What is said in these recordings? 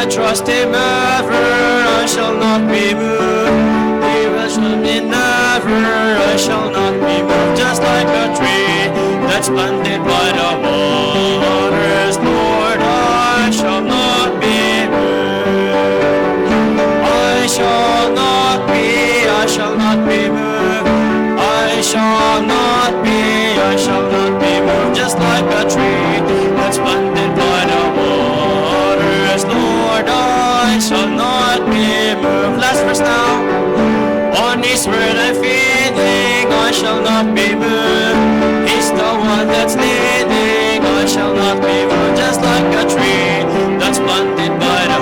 trust Him ever, I shall not be moved. He will show me never, I shall not be moved. Just like a tree that's planted by the waters, Lord, I shall not be moved. I shall not be moved. I shall not be moved. Just like a tree that's planted by the waters, Lord, I shall not be moved. Last verse now. On His word I'm feeding, I shall not be moved. He's the one that's leading, I shall not be moved. Just like a tree that's planted by the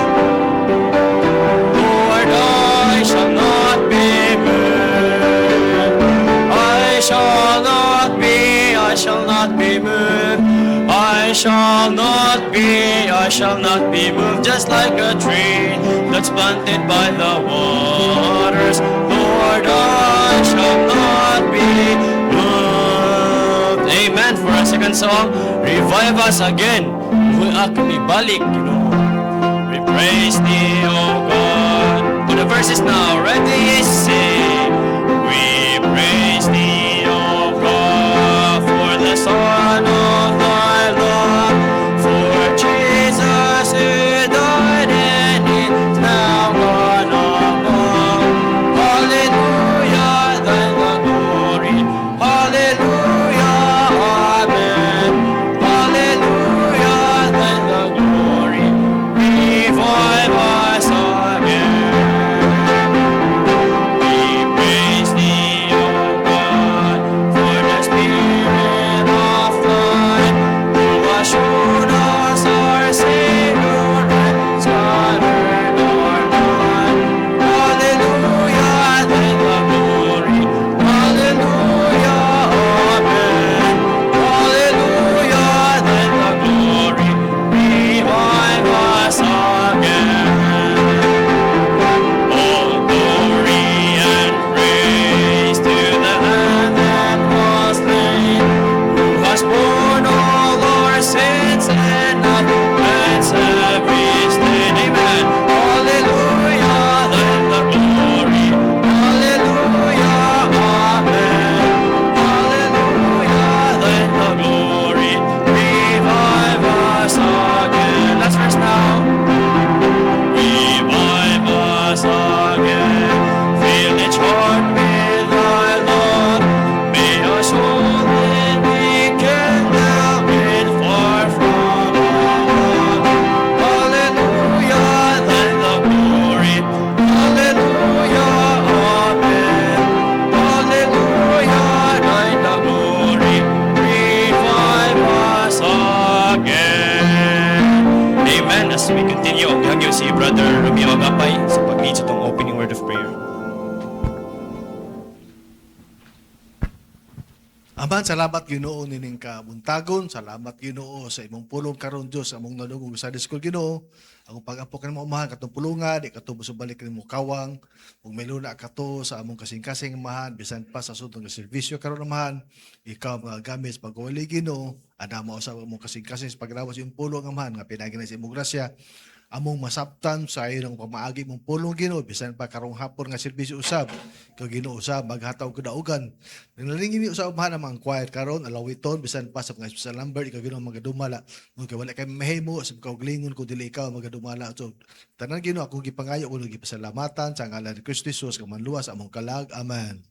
Lord, I shall not be moved. I shall not be moved. I shall not be moved. Just like a tree that's planted by the waters, Lord, I shall not be moved. Amen. For our second song, revive us again. Kami balik, we praise Thee, O God. To the verses now. Ready, sing. We praise Thee, O God, for the Son of Thy love, for Jesus who died and is now gone above. Hallelujah, Thine the glory. Hallelujah, amen. Hallelujah, Thine the glory. Revive us again. We praise Thee, O God, for the Spirit of life, who has shown us our Savior and scattered our light. Hallelujah, Thine the glory. Hallelujah, amen. Hallelujah, Thine the glory. Revive us again. All glory and praise to the Lamb that was slain, who has borne all our sins and not grants every stain. Amen. Hallelujah, Thine the glory. Hallelujah, amen. Hallelujah, Thine the glory. Revive us again. Last verse now. Revive us again. Fill each heart with Thy love. May our soul then be kindled with far from above. Hallelujah, Thine the glory. Hallelujah, amen. Hallelujah, Thine the glory. Revive us again. Amen. As we continue, ang hagyo si Brother Romeo Agapay sa pag-lead sa itong opening word of prayer. Aman, salamat Ginoo nining kabuntagon, salamat Ginoo sa imong pulong karon Dios among nanungog sa school Ginoo. Ang pag-apo kanimo umahan katong pulungan, ikatubo sa balik kanimo kawang, ug meluna kato sa among kasing-kasing umahan bisan pa sa sudtong serbisyo karon umahan. Ikaw mga gamit sa pagwali Ginoo, ana mao sa among kasing-kasing sa paglawas imong pulong umahan nga pinagi na sa imong grasya. Among masabtan sa iyong pamaagi mong pulong Ginoo bisan pa karong hapon nga serbisyo usab kag Ginoo usab maghataw kadaugan nalingin ni usab man ang quiet karon alawiton bisan pa sa mga special number ikaw Ginoo magadumala kung wala kay mahimo sa kauglingon kung dili ikaw magadumala so tanan Ginoo akong gipangayo kuno gipasalamatan sa ngalan ni Kristo Jesus nga manluwas among kalag amen.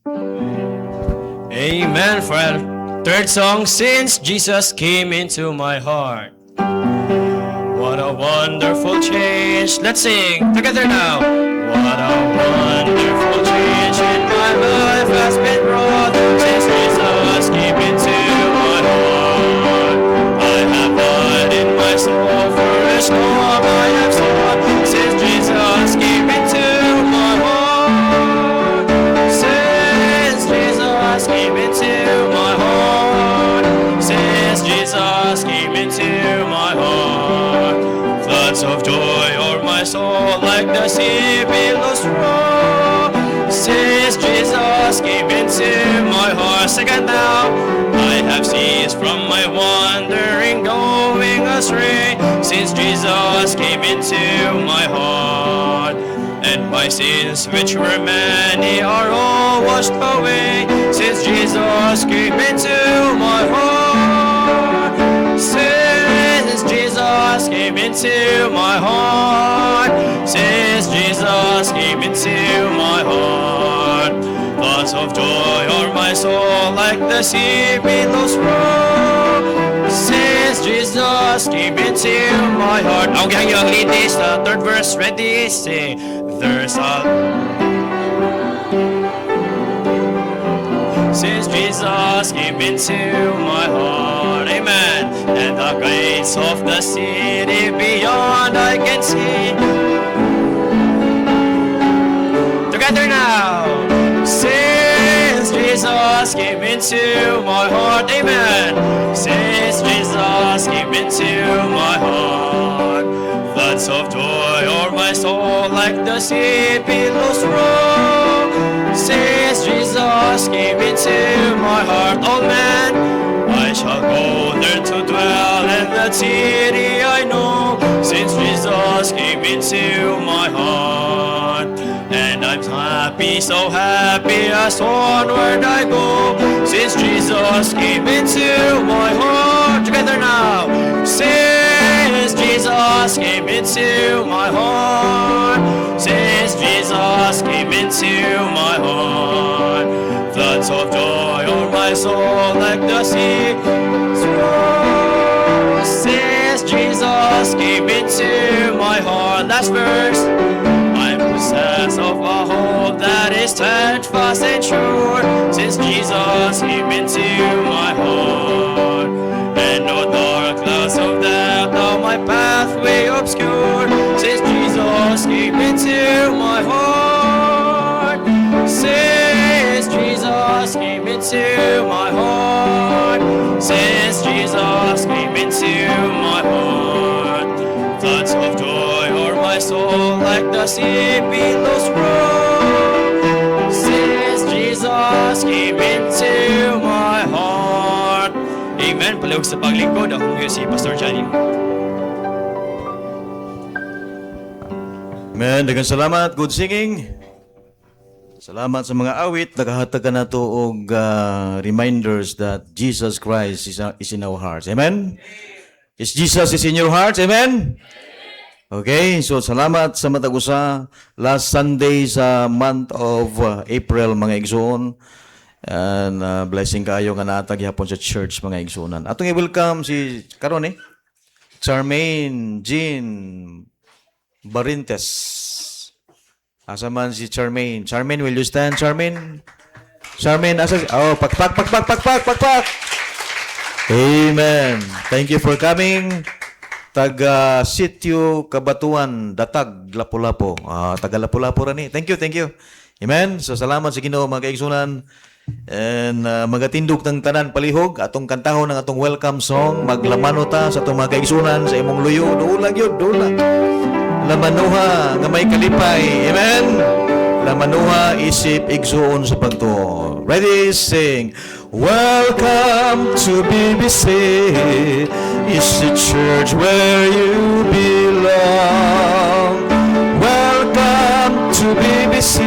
Amen. For our third song, since Jesus came into my heart. What a wonderful change. Let's sing together now. What a wonderful change in my life has been wrought since Jesus came into my heart. I have died in my soul for a storm I have sought since Jesus came into my heart. Since Jesus came into my heart. Since Jesus came into my heart. Floods of joy o'er my soul like the sea billows roll. Since Jesus came into my heart. Sing it now. I have ceased from my wandering, going astray, since Jesus came into my heart. And my sins, which were many, are all washed away, since Jesus came into my heart. Since Jesus came into my heart. Since Jesus came into my heart. Thoughts of joy o'er my soul, like the sea billows roll. Since Jesus came into my heart. Okay, yung lead this, third verse, ready, say, there's a... Since Jesus came into my heart, amen, and the gates of the city beyond I can see. Together now. Since Jesus came into my heart, amen. Since Jesus came into my heart, floods of joy o'er my soul, like the sea billows roll. Since Jesus came into my heart, oh man, I shall go there to dwell in that city I know. Since Jesus came into my heart, and I'm happy, so happy as onward I go. Since Jesus came into my heart, together now. Since Jesus came into my heart. Since Jesus came into my heart. Floods of joy o'er my soul, like the sea roll. Since Jesus came into my heart. Last verse. I'm possessed of a hope that is steadfast and sure. Since Jesus came into my heart. And no dark clouds of death now my pathway obscure. Since Jesus came into my heart. Since Jesus came into my heart. Since Jesus came into my heart. Floods of joy o'er my soul, like the sea billows roll. Since Jesus came into my heart. Amen. Palihog sa paglingkod, ako si Pastor Johnny. Amen. Daghang salamat. Good singing. Salamat sa mga awit. Nakahatag ka na to og reminders that Jesus Christ is in our hearts. Amen? Is Jesus is in your hearts? Amen? Okay, so salamat sa matag-usa. Last Sunday sa month of April, mga igsoon. And blessing kayo nga naatag yapon sa church, mga igsoonan. Atong i-welcome si karon Charmaine Jean Barintes. Asa man si Charmaine? Charmaine, will you stand, Charmaine? Charmaine, asa? Oh, pakpak. Amen. Thank you for coming. Taga Sitio Kabatuan, Datag, Lapu-Lapu. Taga Lapu-Lapu rani. Thank you. Amen. So salamat sa Ginoo, mga kaigsunan. And magatindog ng tanan palihog atong kantahon ng atong welcome song. Maglamano ta sa atong mga kaigsunan sa imong luyo. Dulag yun, dulag. Lamanuha nga may kalipay. Amen. Lamanuha isip igsuon sa pagtuo. Ready, sing. Welcome to BBC. It's the church where you belong. Welcome to BBC,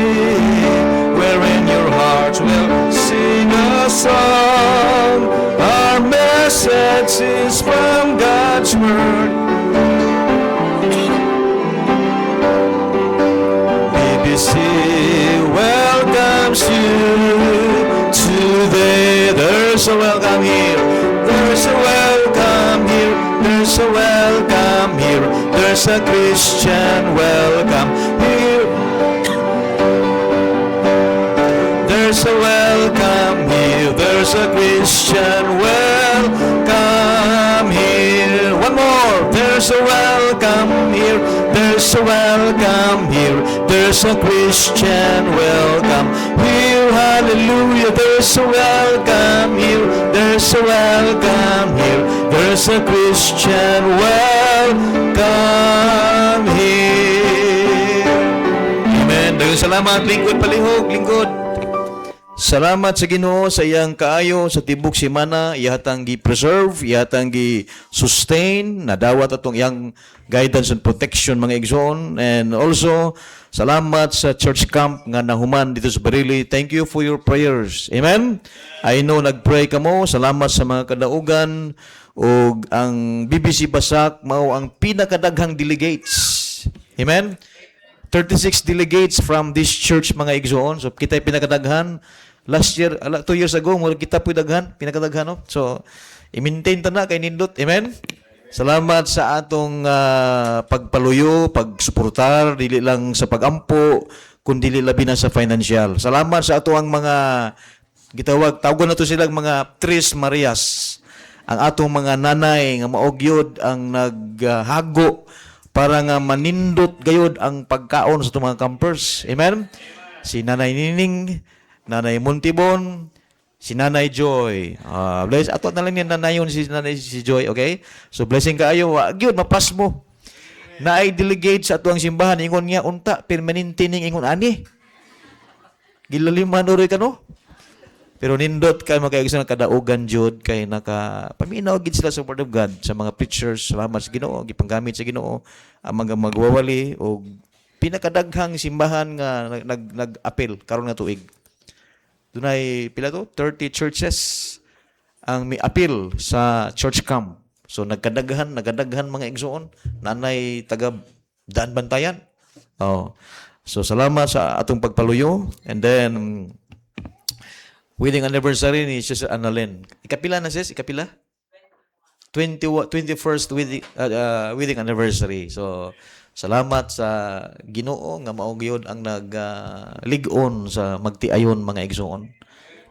wherein your heart will sing a song. Our message is from God's word. BBC welcomes you today. There's a welcome here. There's a welcome here. There's a welcome here. There's a Christian welcome here. There's a welcome here. There's a Christian welcome here. One more. There's a welcome here. There's a welcome here. There's a Christian welcome here. Hallelujah. There's a welcome here. There's a welcome here. There's a Christian welcome here. Amen. Daghang salamat. Lingkod palihog. Lingkod. Salamat sa Ginoo sa iyang kaayo sa tibok semana, ihatang gi-preserve, ihatang gi-sustain, nadawat atong iyang guidance and protection mga igsoon. And also, salamat sa church camp nga nahuman dito sa Barili. Thank you for your prayers. Amen? I know nagpray ka mo. Salamat sa mga kadaugan o ang BBC Basak mao ang pinakadaghang delegates. Amen? 36 delegates from this church mga igsoon. So kita'y pinakadaghan. Last year, 2 years ago, mula kita po daghan, pinakadaghan. No? So, i-maintain ta na kay nindot. Amen? Salamat sa atong pagpaluyo, pagsuportar, dili lang sa pagampo, kundi labi na sa financial. Salamat sa ato ang mga, tawagan na to silang mga Tres Marias. Ang atong mga nanay, nga maogyod, ang naghago, para nga manindot gayod ang pagkaon sa itong mga campers. Amen? Si Nanay Nining, Nanay Montibon, si Nanay Joy. Bless. Ato na lang yan nanayon si Nanay si Joy, okay? So blessing kaayo. Wag yun, mapas mo. Na-delegate sa ato ang simbahan. Ingon nga, unta, permanente ning ingon ani. Gilaliman uroy ka, no? Pero nindot kay makaigsang kadaugan jud kay paminaw gid sila sa word of God sa mga preachers. Salamat sa Ginoo, gipanggamit sa Ginoo ang mga magwawali o pinakadaghang simbahan nga nag-apel karon nga tuig. Dunay pila to 30 churches ang may appeal sa church camp. So nagkadaghan mga igsoon, nanay taga Daan Bantayan. Oh. So salamat sa atong pagpaluyo, and then wedding anniversary ni Sister Annalyn. Ikapila na sis? Ikapila? 21st wedding anniversary. So salamat sa Ginoo nga mao gyud ang nag-lig-on sa magtiayon mga igsoon.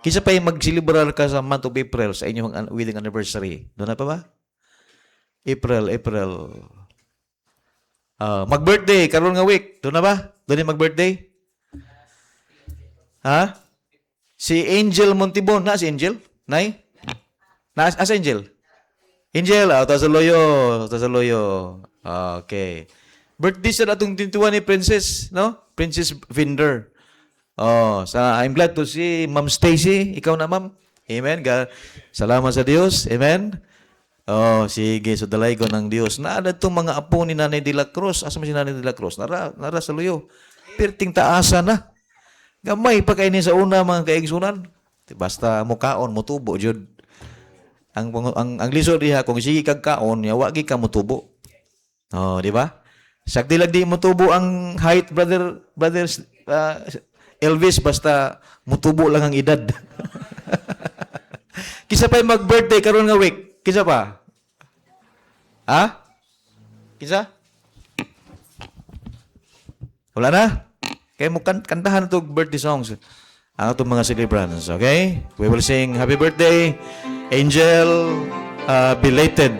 Kisa pa magsilibrar ka sa month of April sa inyong wedding anniversary. Doon na pa ba? April. Mag-birthday karon nga week. Doon na ba? Doon mag-birthday? Ha? Si Angel Montibon na si Angel? Nay? Na as Angel? Angel, Tasaloyo. Okay. Birthday sa atong 21 ni Princess, no? Princess Vinder. I'm glad to see Ma'am Stacy. Ikaw na, Ma'am. Amen. Salamat sa Diyos. Amen. Sige. So, dalay ko ng Diyos. Naada itong mga apo ni Nanay de la Cruz. Asa man si Nanay de la Cruz? Nara sa luyo. Pirting taasa na. Gamay pa kainin sa una mga kaigsunan. Basta mukaon, mutubo, jud. Ang lisod diha, kung sige kag kaon, wagi ka mutubo. Di ba? Sakdi lang di mutubo ang height, brother Elvis, basta mutubo lang ang edad. Kisa pa mag-birthday karon nga week. Kisa pa? Ha? Kisa? Wala na? Kaya mo kantahan ito birthday songs. Ang itong mga celebrants, okay? We will sing Happy Birthday, Angel, belated.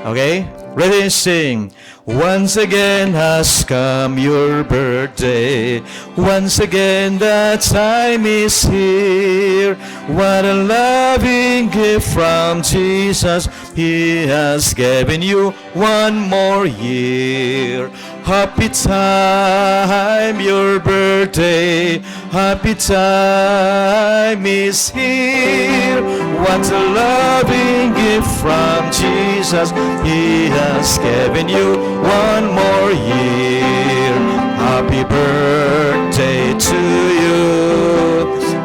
Okay? Ready and sing. Once again has come your birthday. Once again the time is here. What a loving gift from Jesus. He has given you one more year. Happy time, your birthday. Happy time is here. What a loving gift from Jesus. He has given you one more year. Happy birthday to you.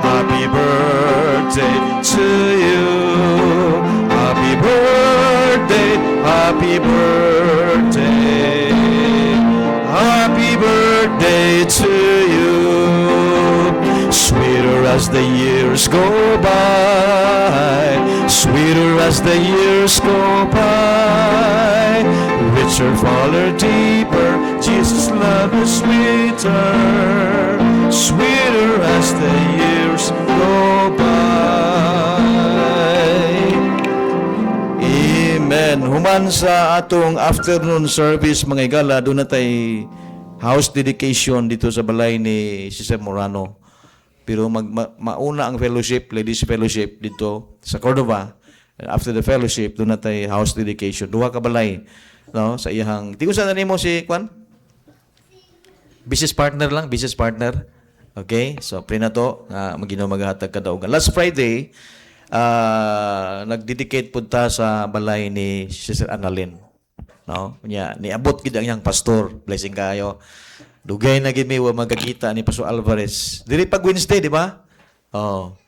Happy birthday to you. Happy birthday. Happy birthday. Happy birthday to you. Sweeter as the years go by, sweeter as the years go by, richer, fuller, deeper, Jesus' love is sweeter, sweeter as the years go by. Amen. Human sa atong afternoon service, mga igala, doon na tayo house dedication dito sa balay ni Sister Morano. Pero mauna ang fellowship, ladies fellowship dito sa Cordova. After the fellowship, doon na tayo house dedication. Duha ka balay, no, sa iyang. Di ko sa nimo si Kwan? Business partner lang, business partner. Okay? So, pray na to, nga Ginoo maghatag kadaugan. Last Friday, nagdedicate po ta sa balay ni Sister Annalyn. No? Niabot gid ang iyang pastor. Blessing kayo. Dugay na gid mi wa magkakita ni Pastor Alvarez. Dili pag Wednesday, di ba? Oh.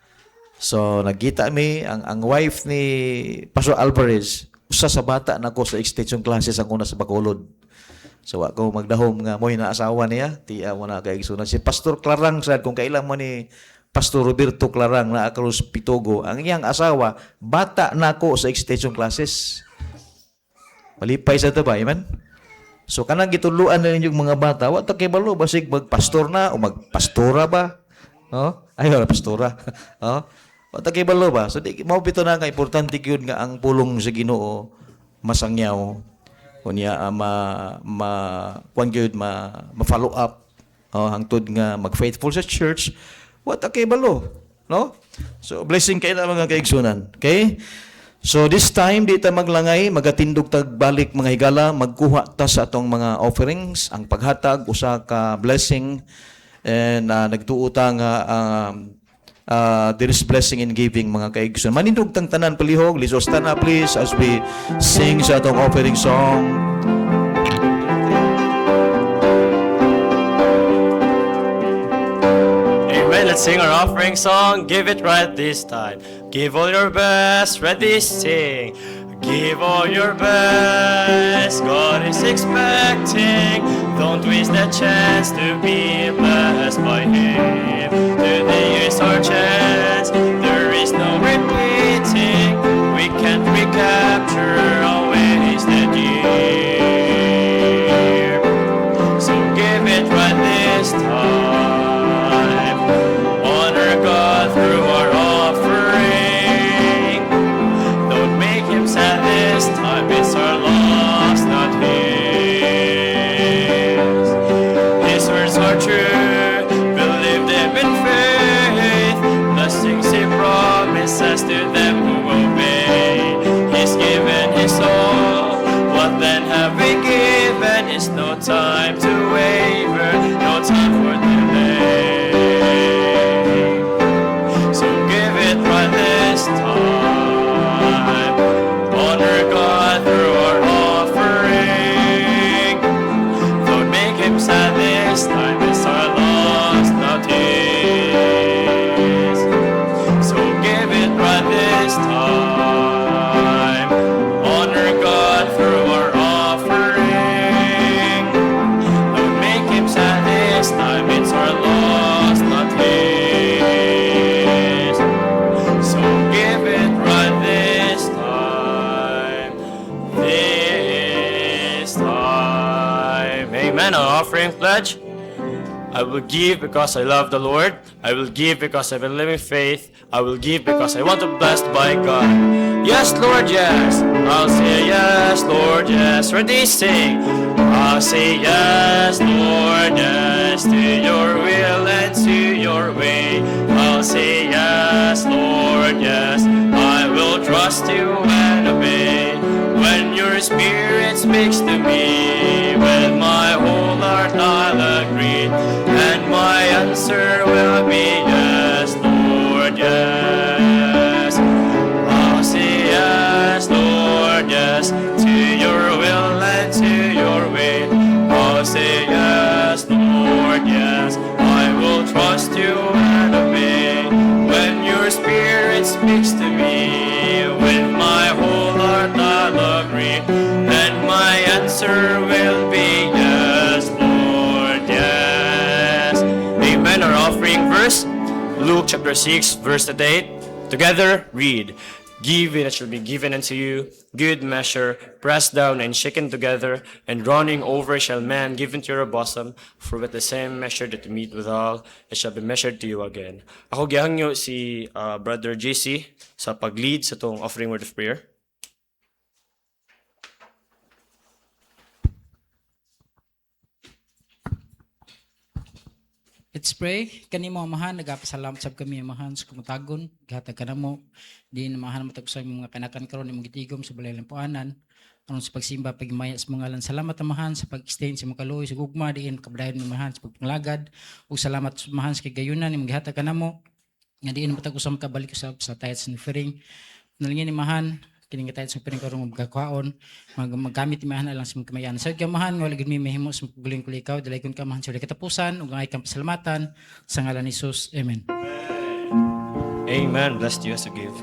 So, nagkita mi ang wife ni Pastor Alvarez, usa sa bata nako sa extension classes ang una sa Bacolod. So ako magdahom nga mo'y naasawa niya, tiya mo na kaigsunan. Si Pastor Clarang sad kung kailan mo ni Pastor Roberto Clarang na Cruz Pitogo, ang iyang asawa, bata nako sa extension classes. Malipay sa ito ba, amen? So kanang gituluan na ninyong mga bata, wa ta kay balo basig magpastor na o magpastora ba? No? Ay wala pastora. No? Wa ta kay balo ba? So di mao bito na nga importante gyud nga ang pulong sa Ginoo masangyaw. Kunya kuan gyud ma-follow up hangtod nga mag-faithful sa church. Wa ta kay balo, no? So blessing kay na mga kaigsunan. Okay? So this time di ta maglangay, magatindog tag balik mga higala, magkuha ta sa atong mga offerings, ang paghatag usa ka blessing and nagtuo ta nga there is blessing in giving mga kaigsoon. Manindog tang tanan palihog, let's stand up please as we sing sa atong offering song. Let's sing our offering song. Give it right this time. Give all your best. Ready, sing. Give all your best. God is expecting. Don't waste that chance to be blessed by Him. Today is our chance. There is no repeating. We can't recapture a wasted year. So give it right this time. God through our offering. Don't make Him sad this time. It's our loss, not His. His words are true. Believe them in faith. Blessings He promises to them who obey. He's given His all. What then have we given? Is no time to waver. No time for delay. This time is our loss, not His. So give it right this time. Honor God through our offering. Don't make Him sad this time. It's our loss, not His. So give it right this time. This time. Amen. Our offering pledge. I will give because I love the Lord. I will give because I believe in faith. I will give because I want to be blessed by God. Yes, Lord, yes. I'll say yes, Lord, yes. Ready, sing. I'll say yes, Lord, yes, to your will and to your way. I'll say yes, Lord, yes. I will trust you and obey. When your Spirit speaks to me, with my whole heart I'll agree. And my answer will be yes, Lord, yes. I'll say yes, Lord, yes, to your will and to your way. I'll say yes, Lord, yes. I will trust you and obey. When your Spirit speaks to me, with my whole heart I'll agree. And my answer will be yes, Lord, yes. Amen. Our offering verse, Luke chapter 6, verse 8. Together, read. Give and it shall be given unto you, good measure, pressed down and shaken together, and running over shall man give into your bosom, for with the same measure that you meet withal, it shall be measured to you again. Ako gihangyo si Brother JC sa pag-lead sa tong offering word of prayer. Let's pray. Kani mo amahan, nagapasalamat sab kami amahan sa kumutagon. Gihatag ka na mo. Di na amahan matag sa mga kanakan karon imong gitigom sa balay lampuanan. Aron sa pagsimba pagmaya sa mga ngalan. Salamat amahan sa pag-extend sa mga kaloy sa gugma diin kabdayon mo amahan sa pagpanglagad. Ug salamat amahan sa kigayunan imong gihatag ka na mo. Nga diin matag usam ka balik sa tayat sa offering. Nalingin imahan kining tayat sa offering karon magkakuhaon. Maggamit imahan lang sa mga kamayan. Sa gamahan nga wala gid mi mahimo sa guling kulikaw dalay kun ka mahan sa katapusan ug ay kang pasalamatan sa ngalan ni Jesus. Amen. Amen. Blessed you as to give.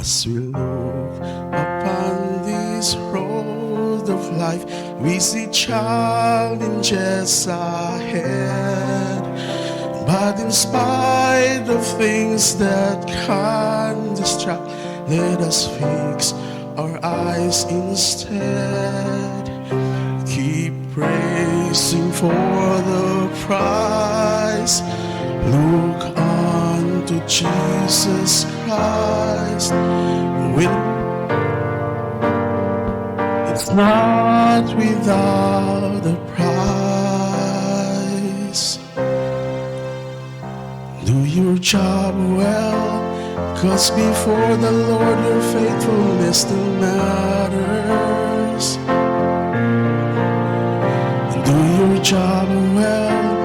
As we look upon this road of life, we see challenges ahead. But in spite of things that can distract, let us fix our eyes instead. Keep praising for the prize. Look unto Jesus Christ. It's not without a price. Do your job well, 'cause before the Lord your faithfulness still matters. Do your job well,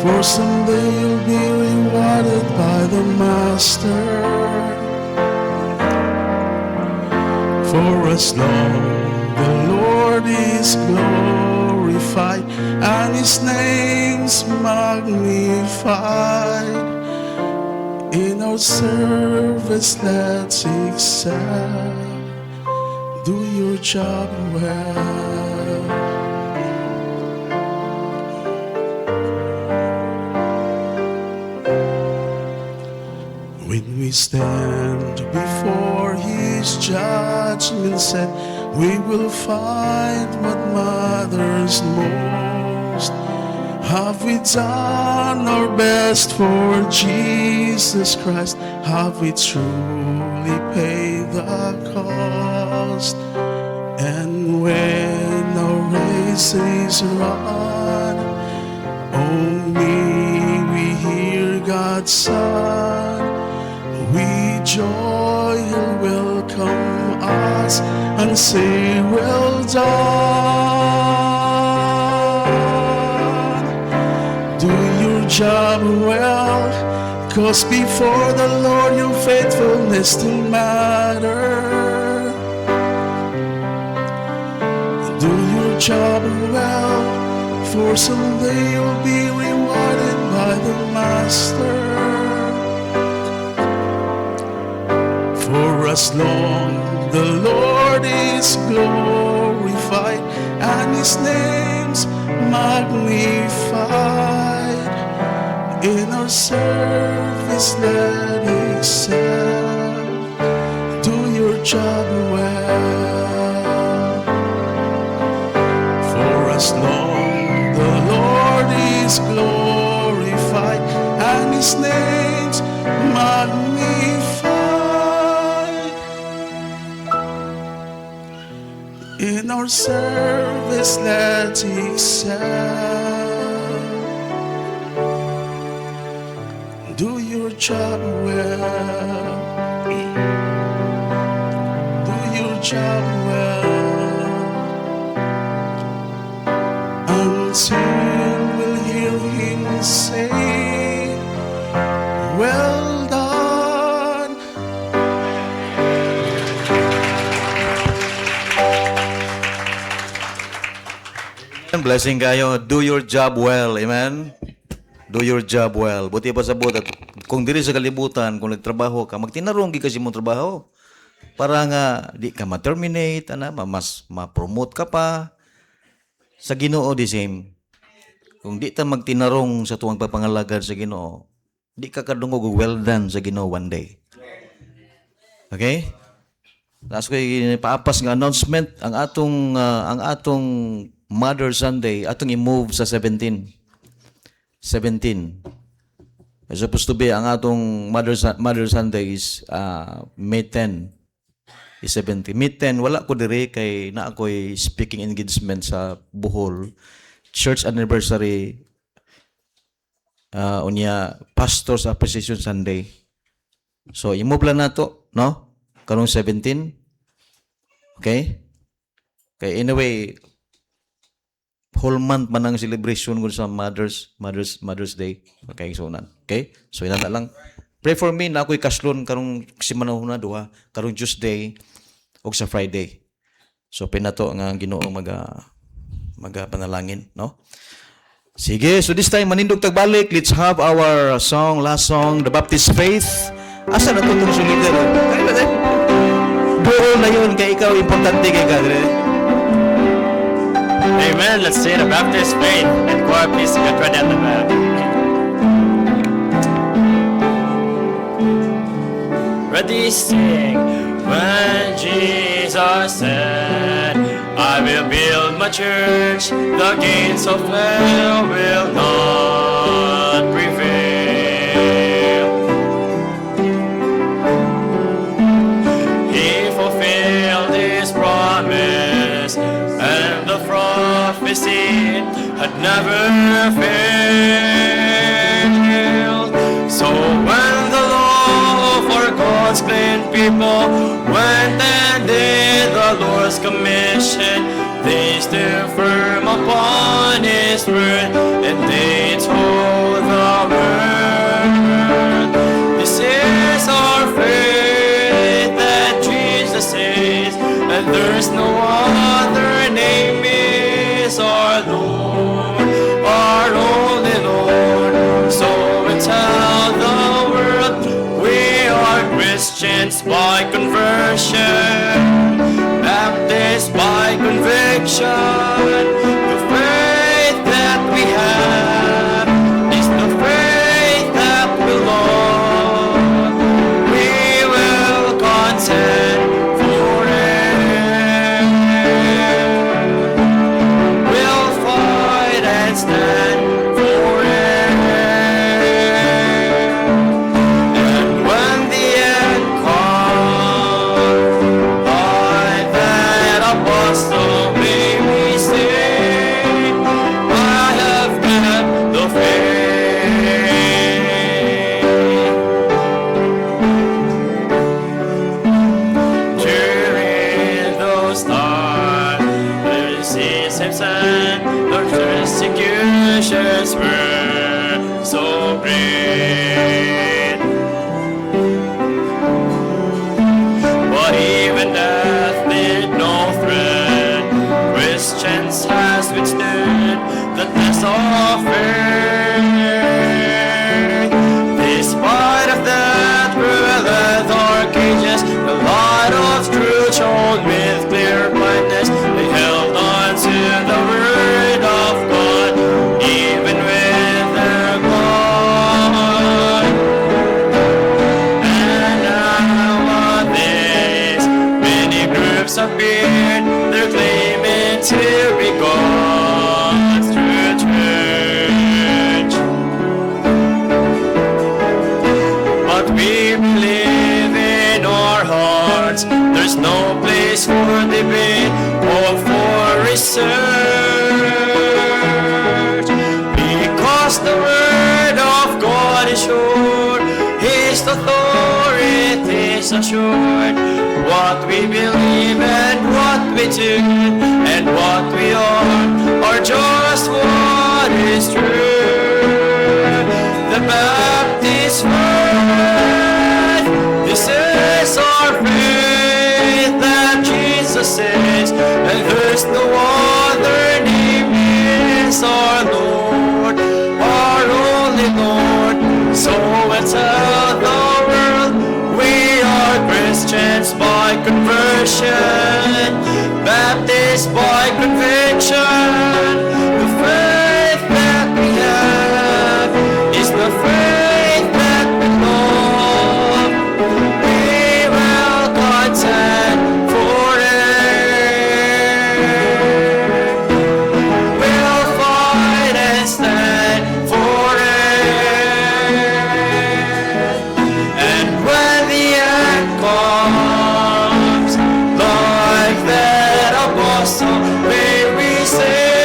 for someday you'll be rewarded by the Master. For as long the Lord is glorified and His name's magnified, in our service let's excel. Do your job well. When we stand before His judgment set, we will find what matters most. Have we done our best for Jesus Christ? Have we truly paid the cost? And when our race is run, oh may we hear God's Son. We joy He'll welcome us and say, well done. Do your job well, 'cause before the Lord your faithfulness still matter. Do your job well, for someday you'll be rewarded by the Master. For as long the Lord is glorified and His name's magnified, in our service let excel. Do your job well. For as long the Lord is glorified and His name's magnified, in our service let excel. Do your job well. Do your job well, until we'll hear Him say, well done. Blessing kayo. Do your job well. Amen? Do your job well. Buti pa sa buta. Kung diri sa kalibutan, kung nagtrabaho ka, magtinarong gi kasi mong trabaho. Para nga, di ka ma-terminate, mas ma-promote ka pa. Sa Ginoo, the same. Kung di ta magtinarong sa tuwang papangalagad sa Ginoo, di ka kadungog well done sa Ginoo one day. Okay? Last ko paapas nga announcement, ang atong Mother Sunday, atong i-move sa 17. It's supposed to be ang atong Mother Sunday is May 10. Is 17. May 10, wala ko dire kay na ako'y speaking engagement sa Bohol. Church anniversary unya Pastor's Appreciation Sunday. So, i-move lang na to, no? Karong 17. Okay? Okay, anyway, whole month man ang celebration ko sa Mother's Day. Okay, so nan. Okay? So ina na lang. Pray for me na ako'y kaslon karong simanahon na duha, karong Tuesday o sa Friday. So pinato nga Ginoo panalangin, no? Sige, so this time manindog tagbalik. Let's have our song, last song, The Baptist Faith. Asa na to itong sulider? Doon na yun, kay ikaw, importante kay God. Amen. Let's say the Baptist faith. And choir, please get ready at the back. Ready, sing. When Jesus said, I will build my church, the gates of hell will not prevail. He fulfilled His promise, and the prophecy had never failed. So when the law for God's clean people went and did the Lord's commission, they stood firm upon His word, and they told the world, this is our faith that Jesus is, and there's no other name is our Lord, our only Lord. So we tell the world we are Christians by conversion, Baptist by conviction. The faith that we have is the faith that we love. We will contend for it. We'll fight and stand for times and the persecutions were so great. But even death did no threat. Christians has withstood the test of faith. Despite of that cruel dark ages, the light of truth shone with clear brightness. They held on to the word of God, even with their blood. And nowadays, many groups appeared, they're claiming to be God's true church. But we believe in our hearts, there's no place for debate or for research. Because the word of God is sure, His authority is assured. What we believe and what we do and what we are just what is true. The Baptist faith, this is our faith that Jesus is, and there's no other name is our Lord, our only Lord. So let's tell the world we are Christians by conversion, Baptist by conviction. The faith that we have is the faith that we love. We will contend for it. We'll fight and stand for it. And when the end comes, like that apostle, may we say,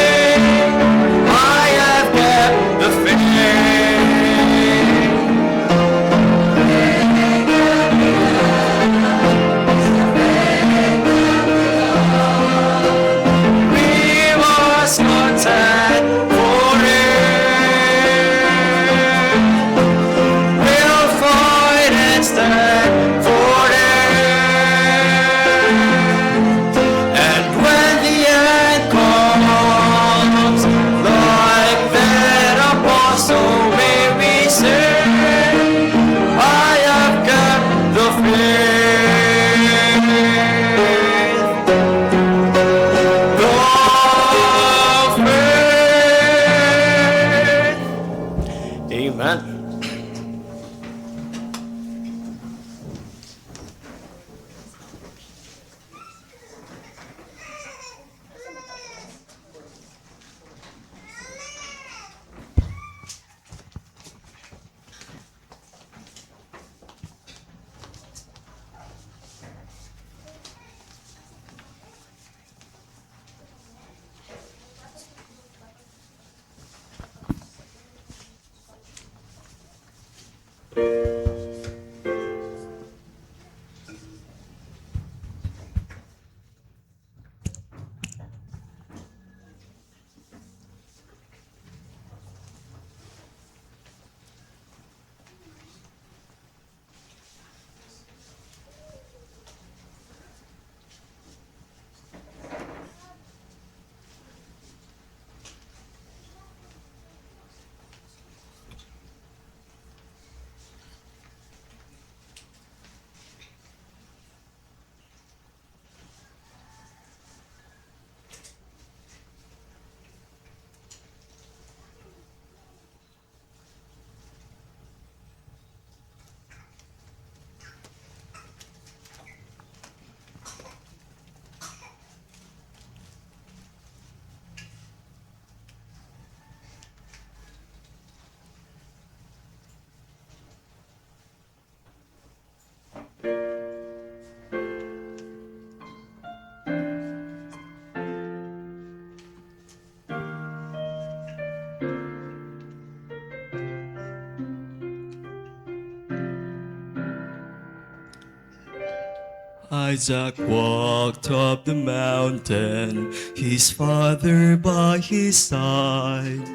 Isaac walked up the mountain, his father by his side,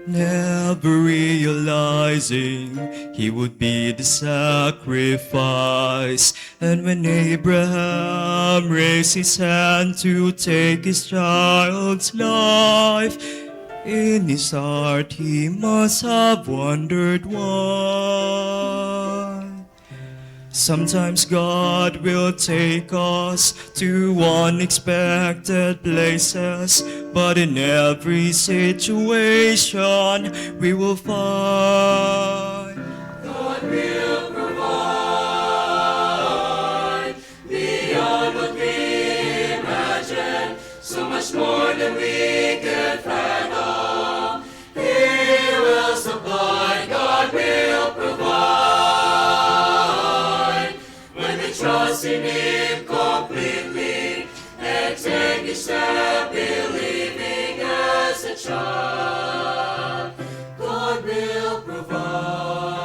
never realizing he would be the sacrifice. And when Abraham raised his hand to take his child's life, in his heart he must have wondered why. Sometimes God will take us to unexpected places, but in every situation we will find God will provide beyond what we imagine, so much more than we can fathom. He will supply, God will provide. Trust in Him completely and take each step believing as a child. God will provide.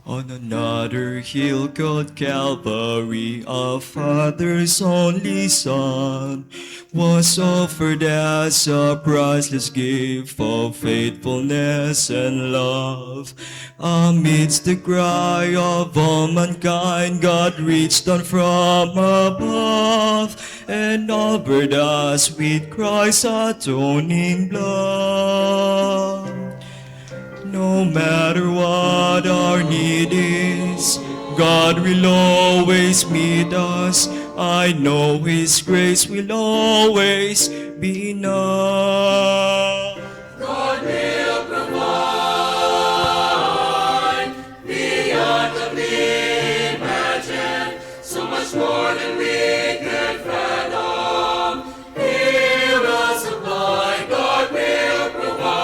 On another hill called Calvary, a father's only son was offered as a priceless gift of faithfulness and love. Amidst the cry of all mankind, God reached down from above and offered us with Christ's atoning blood. No matter what our need is, God will always meet us. I know His grace will always be enough. God will provide beyond what we imagine, so much more than we can fathom. He will supply, God will provide.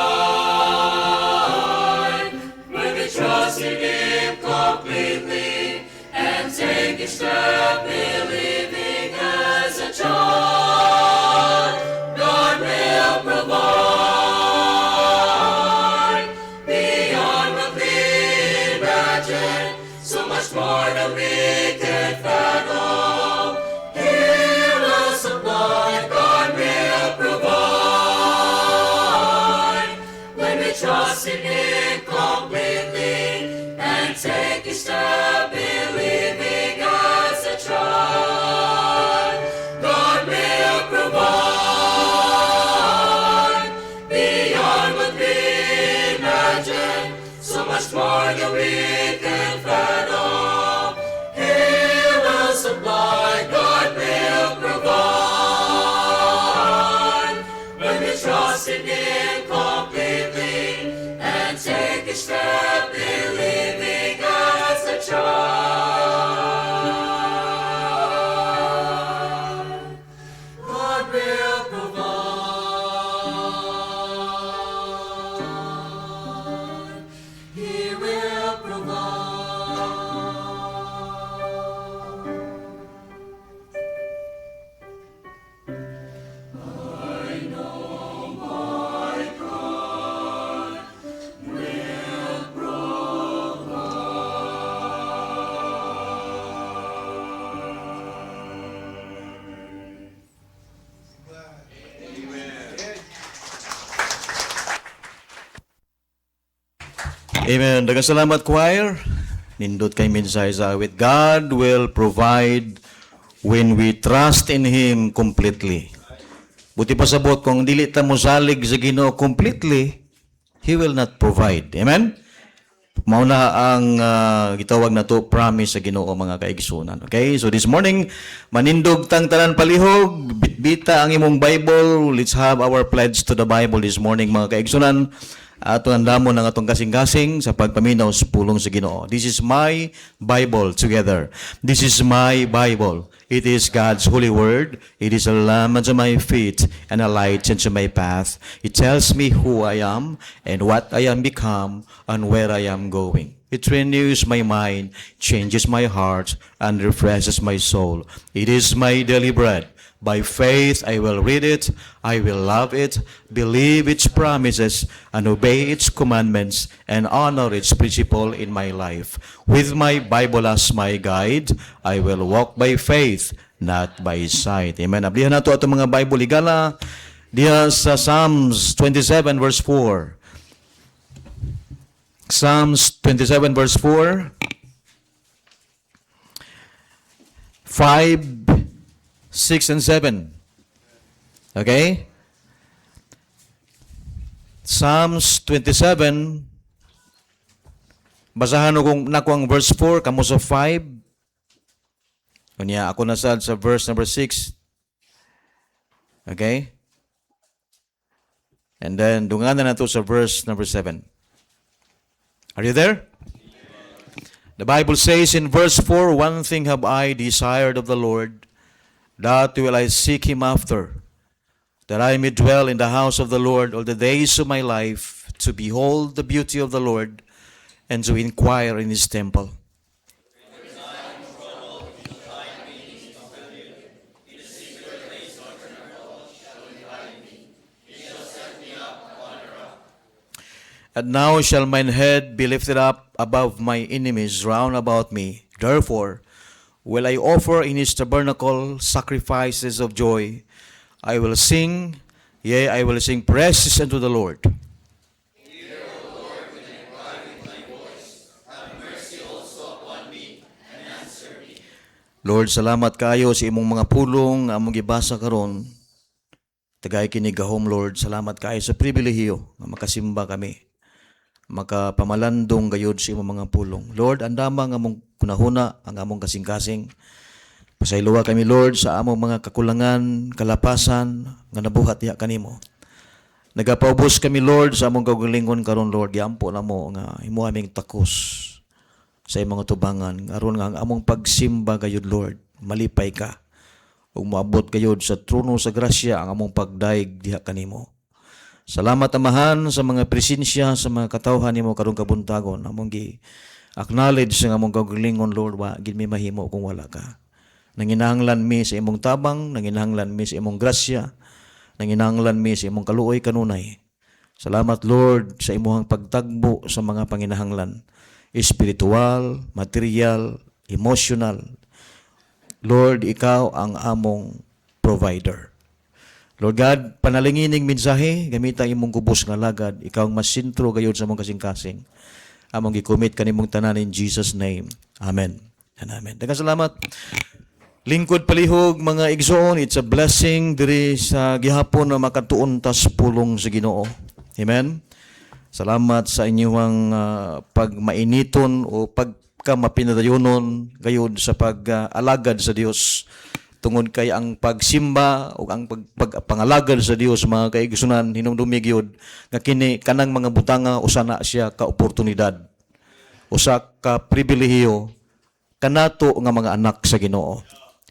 When we trust in Him completely and take each step believing as a child, God will provide beyond what we imagine, so much more than we can fathom. He will supply, God will provide. When we trust in Him completely and take each step believing as a child, God will provide beyond what we imagine, so much more than we can fathom. He will supply, God will provide. When we trust in Him completely and take each step believing as a child, God will provide. He will provide. I know my God will Amen. Daghang salamat, choir. Nindot kay mensahe sa awit. God will provide when we trust in Him completely. Buti pa sabot, kung dili ta mo salig sa Ginoo completely, He will not provide. Amen? Mauna ang gitawag na to promise sa Ginoo mga kaigsunan. Okay? So this morning, manindog tang tanan palihog, bitbita ang imong Bible. Let's have our pledge to the Bible this morning mga kaigsunan. Ato andamon ng atong kasing-kasing sa pagpaminaw sa pulong sa Ginoo. This is my Bible together. This is my Bible. It is God's holy word. It is a lamp unto my feet and a light unto my path. It tells me who I am and what I am become and where I am going. It renews my mind, changes my heart, and refreshes my soul. It is my daily bread. By faith, I will read it, I will love it, believe its promises, and obey its commandments, and honor its principle in my life. With my Bible as my guide, I will walk by faith, not by sight. Amen. Ablihan na ito itong mga Bible. Igala, diya sa Psalms 27 verse 4. Psalms 27 verse 4. 5, 6, and 7. Okay? Psalms 27. Basahan ko kung nako ang verse 4, kamo sa 5. Kunya, ako nasad sa verse number 6. Okay? And then, dunganan na to sa verse number 7. Are you there? The Bible says in verse 4, one thing have I desired of the Lord, that will I seek him after, that I may dwell in the house of the Lord all the days of my life, to behold the beauty of the Lord, and to inquire in his temple. And now shall mine head be lifted up above my enemies round about me. Therefore will I offer in his tabernacle sacrifices of joy. I will sing, yea, I will sing praises unto the Lord. Hear, O Lord, when I cry with my voice. Have mercy also upon me, and answer me. Lord, salamat kayo sa imong mga pulong among gibasa karon. Tagay kini gahom, Lord. Salamat kayo sa pribilehiyo nga makasimba kami. Makapamalandong gayud sa imong mga pulong. Lord, andama nga among kunahuna ang among kasing-kasing. Pasaylowa kami, Lord, sa among mga kakulangan, kalapasan nga nabuhat diha kanimo. Nagapaubos kami, Lord, sa among kaugalingon karon, Lord. Giampo na mo nga imo aming takos sa imong tubangan. Aron nga ang among pagsimba gayud, Lord, malipay ka. Ug moabot gayud sa trono sa grasya ang among pagdaig diha kanimo. Salamat amahan sa mga presensya, sa mga katawhan nimo karong kabuntagon. Among gi-acknowledge sa among kaugalingon, Lord, wa gid mi mahimo kung wala ka. Nanginahanglan mi sa imong tabang, nanginahanglan mi sa imong grasya, nanginahanglan mi sa imong kaluoy kanunay. Salamat, Lord, sa imong pagtagbo sa mga panginahanglan, espiritual, material, emotional. Lord, ikaw ang among provider. Lord God, panalingining mensahe, gamitan imong kubos nga lagad, ikaw ang masintro gayud sa among kasing-kasing. Among gikomit kanimong tanan in Jesus' name. Amen and amen. Daghang salamat. Lingkod palihog mga igsoon, it's a blessing diri sa gihapon na makatuon tas pulong sa Ginoo. Amen. Salamat sa inyong pagmainiton o pagkamapinadayonon gayud sa pag-alagad sa Dios. Tungod kay ang pagsimba o ang pagpangalagad sa Dios, mga kaigsunan, hinumdumi gyud nga kini kanang mga butanga usa na siya ka oportunidad, usa ka pribilehiyo kanato nga mga anak sa Ginoo.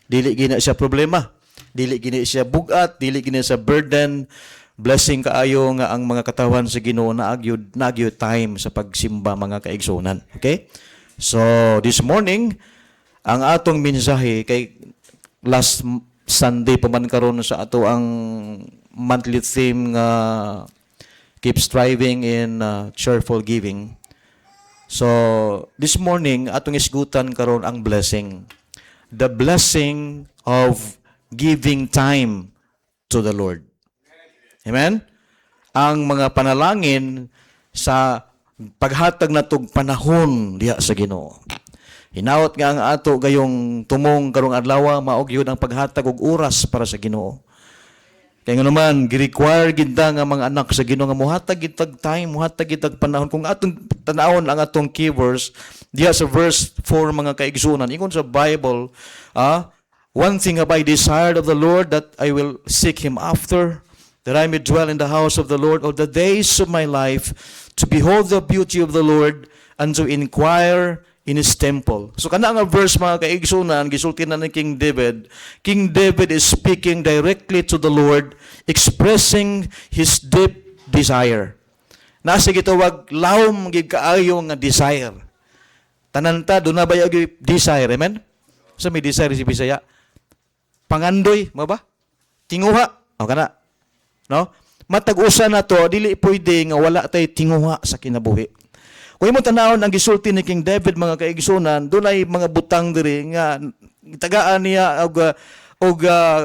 Dili gina siya problema, dili gina siya bugat, dili gina siya burden. Blessing kaayo nga ang mga katawan sa Ginoo naagyud time sa pagsimba, mga kaigsunan. Okay? So this morning ang atong mensahe kay last Sunday pa man karon sa ato ang monthly theme nga keep striving in cheerful giving. So this morning atong isgutan karon ang blessing. The blessing of giving time to the Lord. Amen? Ang mga panalangin sa paghatag natog panahon diha sa Ginoo. Hinaot nga ang ato gayong tumong karong adlaw maog yun ang paghatag og oras para sa Ginoo. Kaya nga naman gi-require gid nga mga anak sa Ginoo nga mohatag gitag time, mohatag gitag panahon. Kung atong tan-awon ang atong keywords diha sa verse 4, mga kaigsunan, ingon sa Bible, one thing have I desired of the Lord, that I will seek him after, that I may dwell in the house of the Lord all the days of my life, to behold the beauty of the Lord and to inquire in his temple. So kana nga verse, mga kaigsunan, gisulti na ni King David. King David is speaking directly to the Lord, expressing his deep desire. Nasa gitawag lawom gid kaayo nga desire. Tananta do na ba yung desire, amen? Sa may desire si Bisaya. Pangandoy, mo ba? Tinguha. O kana. No? Matag-usa na to, dili pwede nga wala tay tinguha sa kinabuhi. Kung imo tanawon ang gisulti ni King David mga kaigsunan, dunay mga butang diri nga tagaan niya og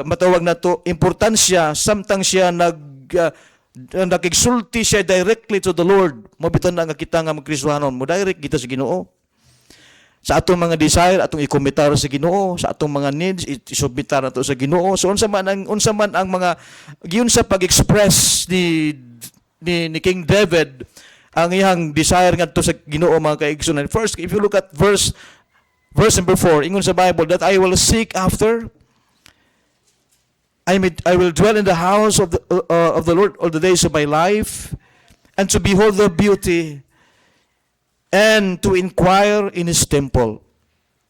matawag na to importansya samtang siya nakigsulti siya directly to the Lord. Mabiton na nga kita nga magkristohanon mo direct kita sa Ginoo. Sa atong mga desire atong ikomitar sa Ginoo, sa atong mga needs isubmitar nato sa Ginoo. So unsa man ang mga giyon sa pag-express ni King David ang iyang desire ngadto sa Ginoo mga kaigsunan. First, if you look at verse number 4, ingon sa Bible that I will seek after I will dwell in the house of the Lord all the days of my life, and to behold the beauty, and to inquire in His temple.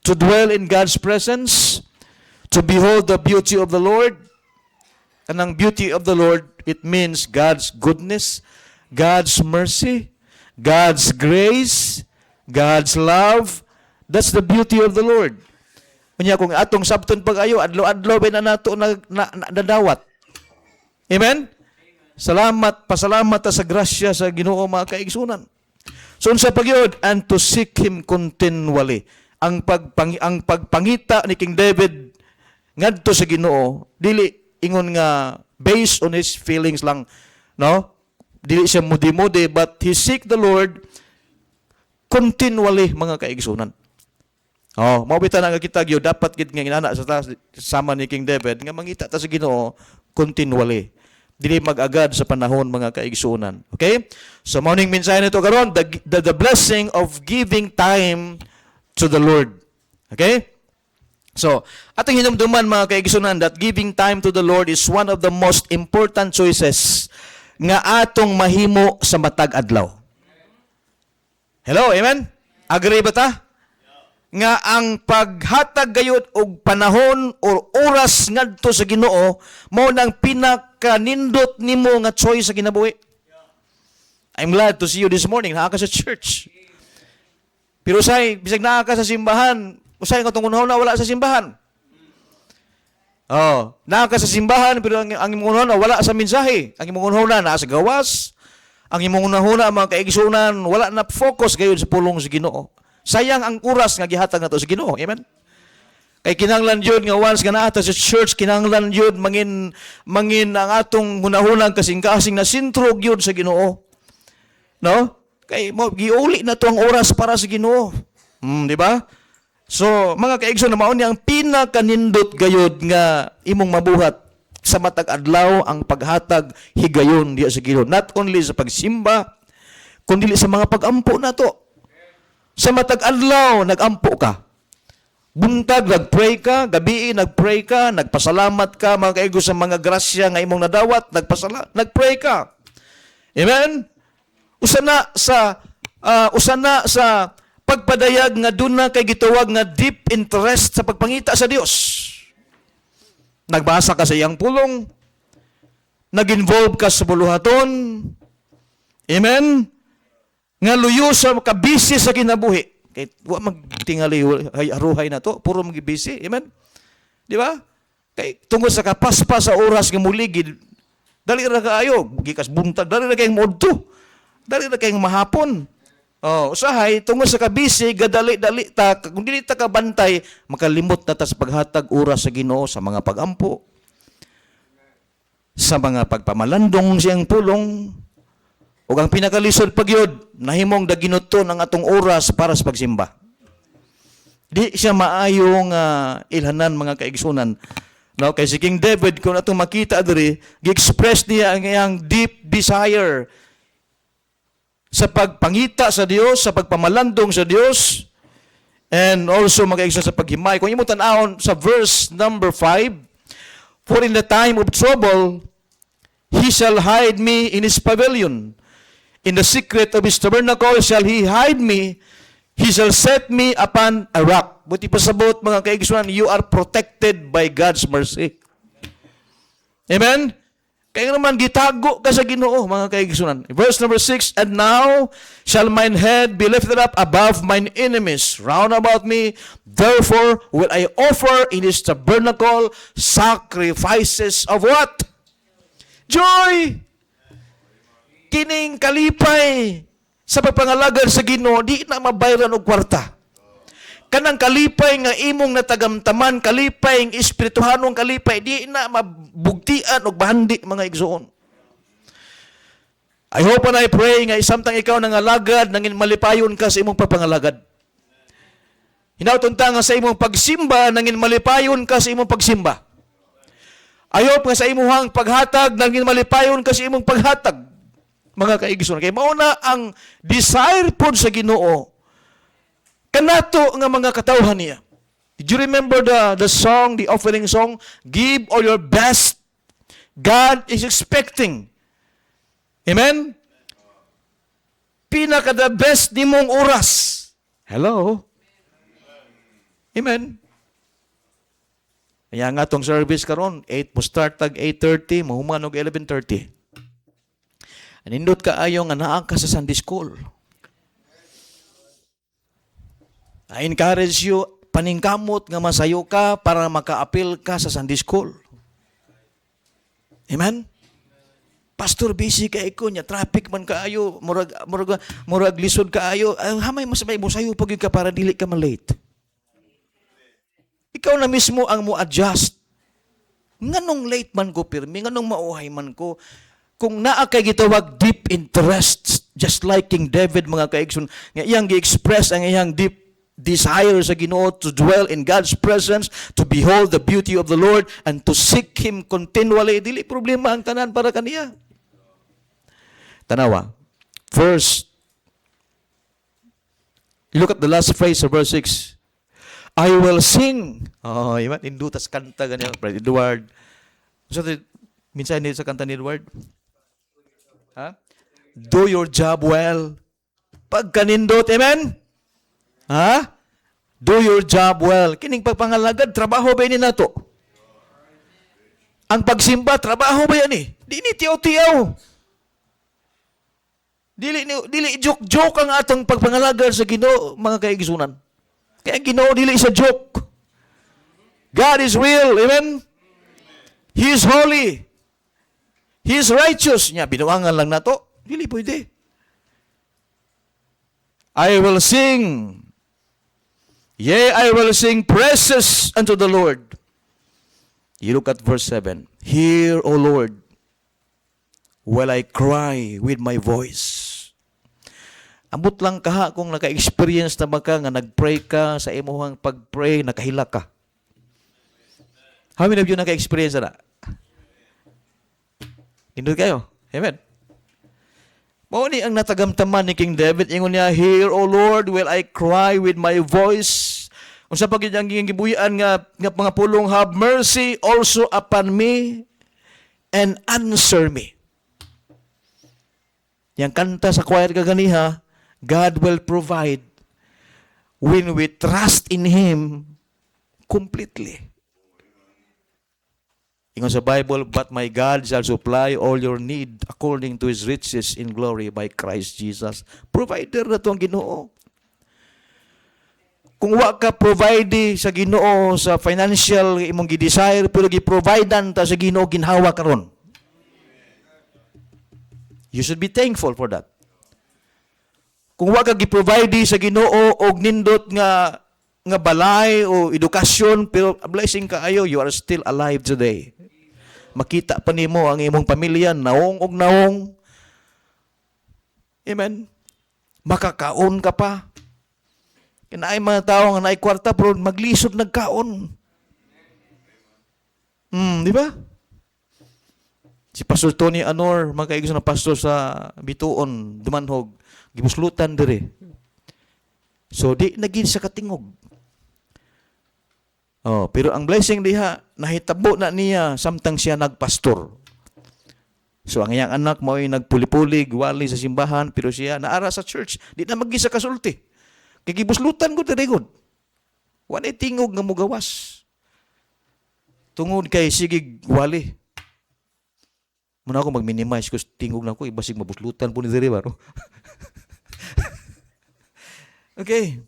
To dwell in God's presence, to behold the beauty of the Lord. And ang beauty of the Lord, it means God's goodness, God's mercy, God's grace, God's love. That's the beauty of the Lord. Kanya kung atong sabton pag-ayo, adlaw-adlaw ba na nato nadawat. Amen? Pasalamat ta sa grasya sa Ginoo mga kaigsunan. So unsa pagyud, and to seek Him continually. Ang pagpangita ni King David ngadto sa Ginoo, dili ingon nga based on his feelings lang, no? Dili siya mudi-mudi, but he seek the Lord continually mga kaigsunan. Oh, mabitan nga kita gyud dapat gid nga inana sa sama ni King David nga mangita ta sa Ginoo continually. Dili mag-agad sa panahon mga kaigsunan. Okay? So morning mensahe nito karon the blessing of giving time to the Lord. Okay? So, atong hinumduman mga kaigsunan that giving time to the Lord is one of the most important choices nga atong mahimo sa matag adlaw. Hello, amen? Agree ba ta? Nga ang paghatag gayud og panahon or oras ngadto sa Ginoo mao nang pinakanindot nimo nga choice sa kinabuhi. I'm glad to see you this morning. Naa ka sa church. Pero bisag naa ka sa simbahan, usay nga tungon na wala sa simbahan. Oh, naa ka sa simbahan pero ang imong na wala sa mensahe. Ang imong na naa sa gawas. Ang imong una mga kaigsunan wala na focus gayud sa pulong sa Ginoo. Sayang ang oras nga gihatag nato sa Ginoo. Amen. Kay kinahanglan jud nga once nga naata sa church, kinahanglan jud mangin ang atong hunahunang kasing-kasing na sentro gyud sa Ginoo. No? Kay mo giuli na to ang oras para sa Ginoo. Di ba? So, mga kaigsoon na mao ni ang pinakanindot gayud nga imong mabuhat sa matag adlaw ang paghatag higayon diya sa Ginoo. Not only sa pagsimba, kundi sa mga pagampo nato. Sa matag adlaw nagampo ka. Buntag nagpray ka, gabi nagpray ka, nagpasalamat ka mga kaigo sa mga grasya nga imong nadawat, nagpray ka. Amen. Usana sa pagpadayag nga duna kay gitawag nga deep interest sa pagpangita sa Dios. Nagbasa ka sa iyang pulong, nag-involve ka sa buluhaton. Amen. Nga luyo sa kabisi sa kinabuhi. Kay wa magtingali haruhay na to, puro magibisi. Amen. Di ba? Kay tungod sa kapaspas sa oras nga muligid, dali ra kaayo, gikas buntag, dali ra kayong modto. Dali ra kayong mahapon. Oh, usahay tungod sa kabisi gadali-dali ta, kung dili ta ka bantay, makalimot na ta sa paghatag oras sa Ginoo sa mga pagampo. Sa mga pagpamalandong siyang pulong. O ang pinakalisod pagyod, nahimong daginuton ang atong oras para sa pagsimba. Di siya maayong ilhanan mga kaigsunan. No, kay si King David, kung atong makita diri, gi-express niya ang iyang deep desire sa pagpangita sa Dios, sa pagpamalandong sa Dios, and also mga kaigsunan sa paghimay. Kung imo tan-awon sa verse number 5, for in the time of trouble, He shall hide me in His pavilion. In the secret of His tabernacle shall He hide me. He shall set me upon a rock. Buti pasabot mga kaigsunan, you are protected by God's mercy. Amen? Kaya naman gitago ka sa Ginoo, mga kaigsunan. Verse number 6, and now shall mine head be lifted up above mine enemies round about me. Therefore will I offer in his tabernacle sacrifices of what? Joy! Kining kalipay sa pagpangalagad sa Ginoo, di na mabayran og kwarta. Kanang kalipay nga imong natagamtaman, kalipay ng espirituhanong kalipay, di na mabugtian o bahandi, mga igsoon. I hope and I pray nga isamtang ikaw nangalagad, nangin malipayon ka sa imong pagpangalagad. Hinautunta nga sa imong pagsimba, nangin malipayon ka sa imong pagsimba. I hope nga sa imong paghatag, nangin malipayon ka sa imong paghatag, mga kaigsoon. Kaya mauna ang desire po sa Ginoo, kanato nga mga katawhan niya. Did you remember the song, the offering song? Give all your best. God is expecting. Amen? Pinaka the best ni mong oras. Hello? Amen? Kaya nga tong service karon 8 mo start tag 8:30, mahuman og 11:30. Anindot ka ayo nga naa ka sa Sunday school. I encourage you, paningkamot nga masayo ka para maka-appeal ka sa Sunday school. Amen? Pastor, busy ka iko niya, traffic man kaayo, murag lisod kaayo, hamay masabay mo sayo pag ka para dili ka malate. Ikaw na mismo ang mo adjust. Nganong late man ko pirmi, nganong mauhay man ko, kung naa kay gitawag deep interest, just like King David, mga kaigsoon, nga iyang gi-express ang iyang deep desire sa Ginoo to dwell in God's presence, to behold the beauty of the Lord, and to seek Him continually. Dili problema ang tanan para kaniya. Tanawa. First, look at the last phrase of verse 6. I will sing. Oh, iman, indutas kanta ganyan. Brother Edward. So, minsan nito sa kanta ni Edward. Ha? Do your job well. Pagkanindot, amen? Ha? Do your job well. Kining pagpangalagad, trabaho ba ini nato? Ang pagsimba, trabaho ba yan eh? Di ni tiyaw-tiyaw. Dili joke-joke ang atong pagpangalagad sa Ginoo, mga kaigsunan. Kaya Ginoo dili sa joke. God is real, amen? He is holy. He is righteous. Nya, binuangan lang nato. Dili pwede. I will sing. Yea, I will sing praises unto the Lord. You look at verse 7. Hear, O Lord, while I cry with my voice. Ambot lang kaha kung naka-experience na baka nga nag-pray ka sa imuhang pag-pray, nakahila ka. How many of you naka-experience na? Indot kayo. Amen. Mao ni ang natagamtaman ni King David, ingon niya, Hear, O Lord, will I cry with my voice. Unsa pa gyud ang gibuyan nga mga pulong, have mercy also upon me and answer me. Yang kanta sa choir kaganiha, God will provide when we trust in Him completely. Ingon sa Bible, but my God shall supply all your need according to His riches in glory by Christ Jesus. Provider na ito ang Ginoo. Kung wa ka provide sa Ginoo sa financial imong gi-desire, pero gi-providean ta sa Ginoo ginhawa karon. You should be thankful for that. Kung wa ka gi-provide sa Ginoo og nindot nga balay o edukasyon, pero blessing ka ayo, you are still alive today. Makita pa nimo ang imong pamilya naong og naong. Amen. Makakaon ka pa. Kinaay mga tao nga naay kwarta pero maglisod nagkaon. Di ba? Si Pastor Tony Anor, mga kaigsoon na pastor sa Bituon, Dumanhog, gibuslutan dire. So di nagin sa katingog. Oh, pero ang blessing diha nahitabo na niya samtang siya nagpastor. So ang iyang anak mao ay nagpuli-puli, wali sa simbahan, pero siya naara sa church, di na magisa kasulti. Kay gibuslutan ko dire gud. Wa na tingog nga mugawas. Tungod kay sigig wali. Muna ako mag-minimize kasi tingog na ko, ibasig mabuslutan po ni diri ba, no? Okay.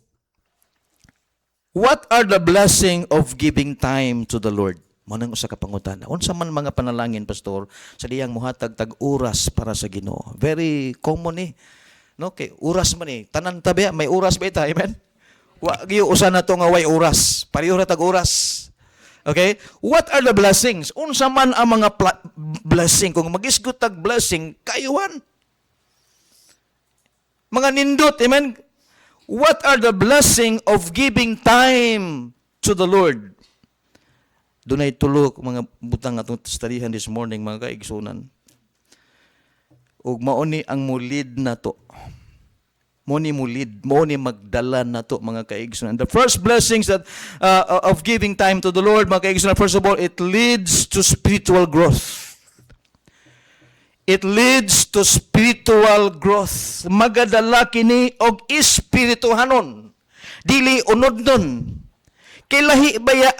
What are the blessing of giving time to the Lord? Manang usa ka pangutana. Unsa man mga panalangin, pastor, sa diyang muhatag tag oras para sa Ginoo. Very common eh. No, kay oras man eh. Tanan tabi, may oras ba ita? Amen. Wa gyud usa na to nga way oras. Pareho ra tag oras. Okay? What are the blessings? Unsa man ang mga blessing? Kung mag-isgot tag blessing, kayuhan. Mga nindot, amen? What are the blessing of giving time to the Lord? Doon ay tulog mga butang atong studyhan this morning, mga kaigsunan. Ug mauni ang mulid na to. Mauni magdala na to, mga kaigsunan. The first blessings that of giving time to the Lord, mga kaigsunan, first of all, it leads to spiritual growth. It leads to spiritual growth. Magadala kini og espirituhanon. Dili unod nun. Kay lahi baya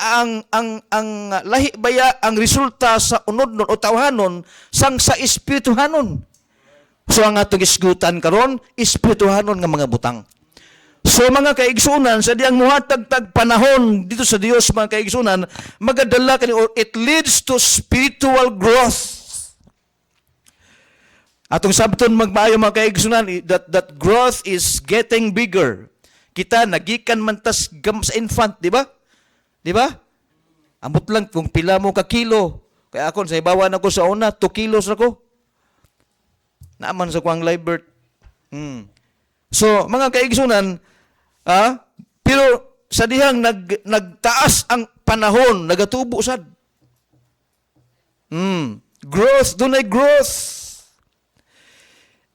lahi baya ang resulta sa unod nun o tawhanon sang sa espirituhanon. So ang atong isgutan karon, espirituhanon nga mga butang. So mga kaigsunan, sa diyang muhatag tag panahon dito sa Dios, mga kaigsunan, magadala kini or it leads to spiritual growth. Atong sabton magmaayo mga kaigsunan, that growth is getting bigger. Kita nagikan man tas sa infant, di ba? Di ba? Amot lang kung pila mo ka kilo. Kaya ako sa ibawan ako sa una, 2 kilos ako. Naaman sa kuang live birth. So mga kaigsunan, pero sa dihang nagtaas ang panahon, nagatubo sad. Growth, dunay growth.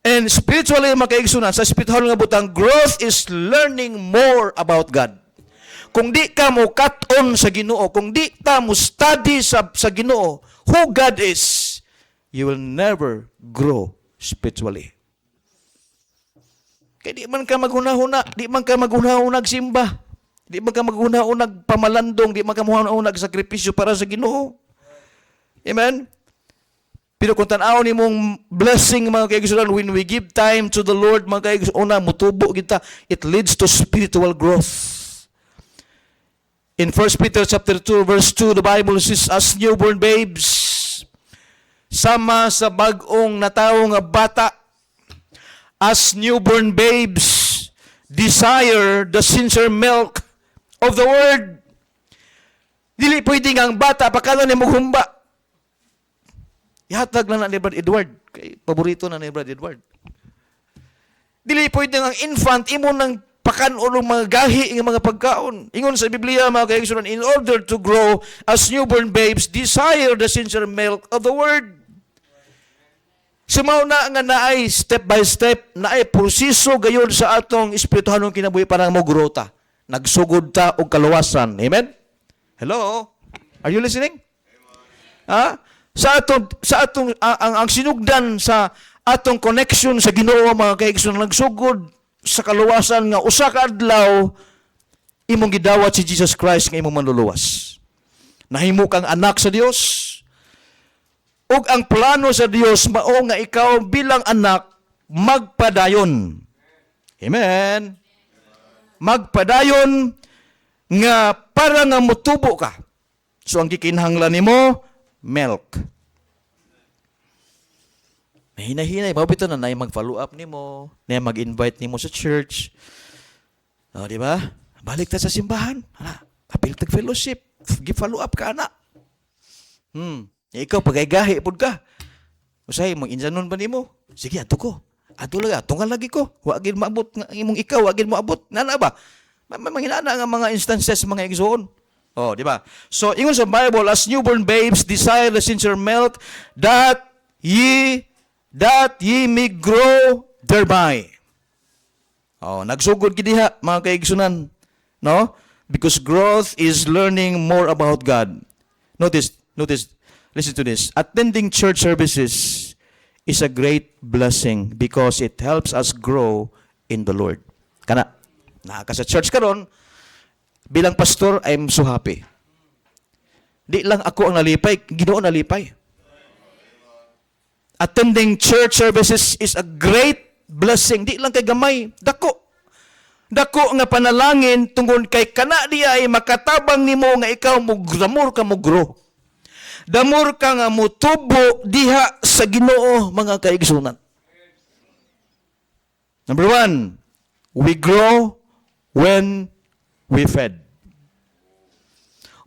And spiritually, mga kaigsunan, sa spiritual nga butang, growth is learning more about God. Kung di ka mo cut-on sa Ginoo, kung di ka mo study sa Ginoo, who God is, you will never grow spiritually. Kaya di man ka maghuna-huna, di man ka maghuna-hunag simba, di man ka maghuna-hunag pamalandong, di man ka maghuna-hunag sakripisyo para sa Ginoo. Amen? Pero kung tanaw ni mong blessing, mga kaigsunan, when we give time to the Lord, mga kaigsunan, mutubo kita, it leads to spiritual growth. In 1 Peter chapter 2, verse 2, the Bible says, as newborn babes, sama sa bagong natawo nga bata, as newborn babes, desire the sincere milk of the word. Dili pwede nga ang bata, pakala ni maghumba. Ihatag na ni Brad Edward. Kay paborito na ni Brad Edward. Dili pwede ang infant, imo ng pakanon ng mga gahi, ng mga pagkaon. Ingon sa Biblia, mga kaigsunan, in order to grow as newborn babes, desire the sincere milk of the word. Sumaw na nga naay step by step, naay proseso gayon sa atong espirituhanong kinabuhi para mo growta. Nagsugod ta og kaluwasan. Amen? Hello? Are you listening? Sa atong ang sinugdan sa atong connection sa Ginoo, mga kaigsunan, nagsugod sa kaluwasan nga usa ka adlaw imong gidawat si Jesus Christ nga imong manluluwas. Nahimo kang anak sa Dios. Ug ang plano sa Dios mao nga ikaw bilang anak magpadayon. Amen. Magpadayon nga para nga mutubo ka. So ang gikinahanglan nimo milk. Hinahinay, mabito na na mag-follow up nimo, na mag-invite nimo sa church. O, di ba? Balik ta sa simbahan. Apil tag fellowship. Gi-follow up ka, anak. Ikaw, pagaygahi po ka. Usay, mong insanon ba nimo? Sige, ato ko. Ato lang, ato nga lagi ko. Wagin maabot nga imong ikaw, wagin mo abot. Nana ba? Manginana nga mga instances, mga igsoon. Oh, di ba? So, ingon sa Bible, as newborn babes desire the sincere milk that ye may grow thereby. Oh, nagsugod kidiha, mga kaigsunan. No? Because growth is learning more about God. Notice, listen to this. Attending church services is a great blessing because it helps us grow in the Lord. Kana, nakaka sa church karon, bilang pastor, I'm so happy. Di lang ako ang nalipay, Ginoo nalipay. attending church services is a great blessing. Di lang kay gamay, dako. Dako nga panalangin tungod kay kana diya ay makatabang nimo nga ikaw damor ka mo grow. Damor ka nga mutubo diha sa Ginoo, mga kaigsunan. Number 1, we grow when we fed.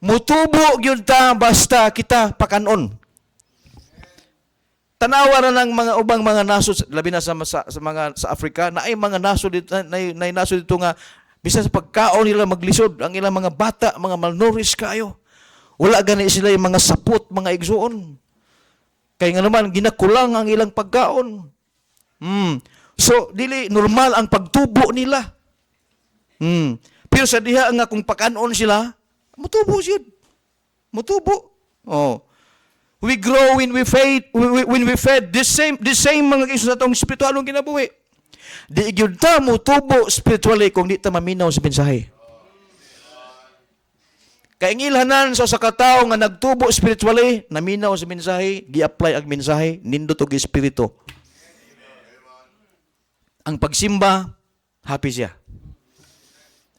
Mutubo gyud ta basta kita pakanon. Tanawa na ng mga ubang mga nasod, labi na sa mga sa Africa, na ay mga nasod dito, na nasod dito nga bisan sa pagkaon nila maglisod ang ilang mga bata, mga malnourished kayo. Wala gani sila yung mga sapot, mga igsuon. Kaya nga naman ginakulang ang ilang pagkaon. So dili normal ang pagtubo nila. Pero sa diha nga kung pakanon sila, mutubo siya. Mutubo. Oh. We grow when we fed, the same mga kisos na itong spiritualong kinabuhi. Di gyud ta mo tubo spiritually kung di ta maminaw sa mensahe. Kaya ngilhanan sa katao nga nagtubo spiritually, naminaw sa mensahe, gi-apply ang mensahe, nindot og espiritu. Ang pagsimba, happy siya.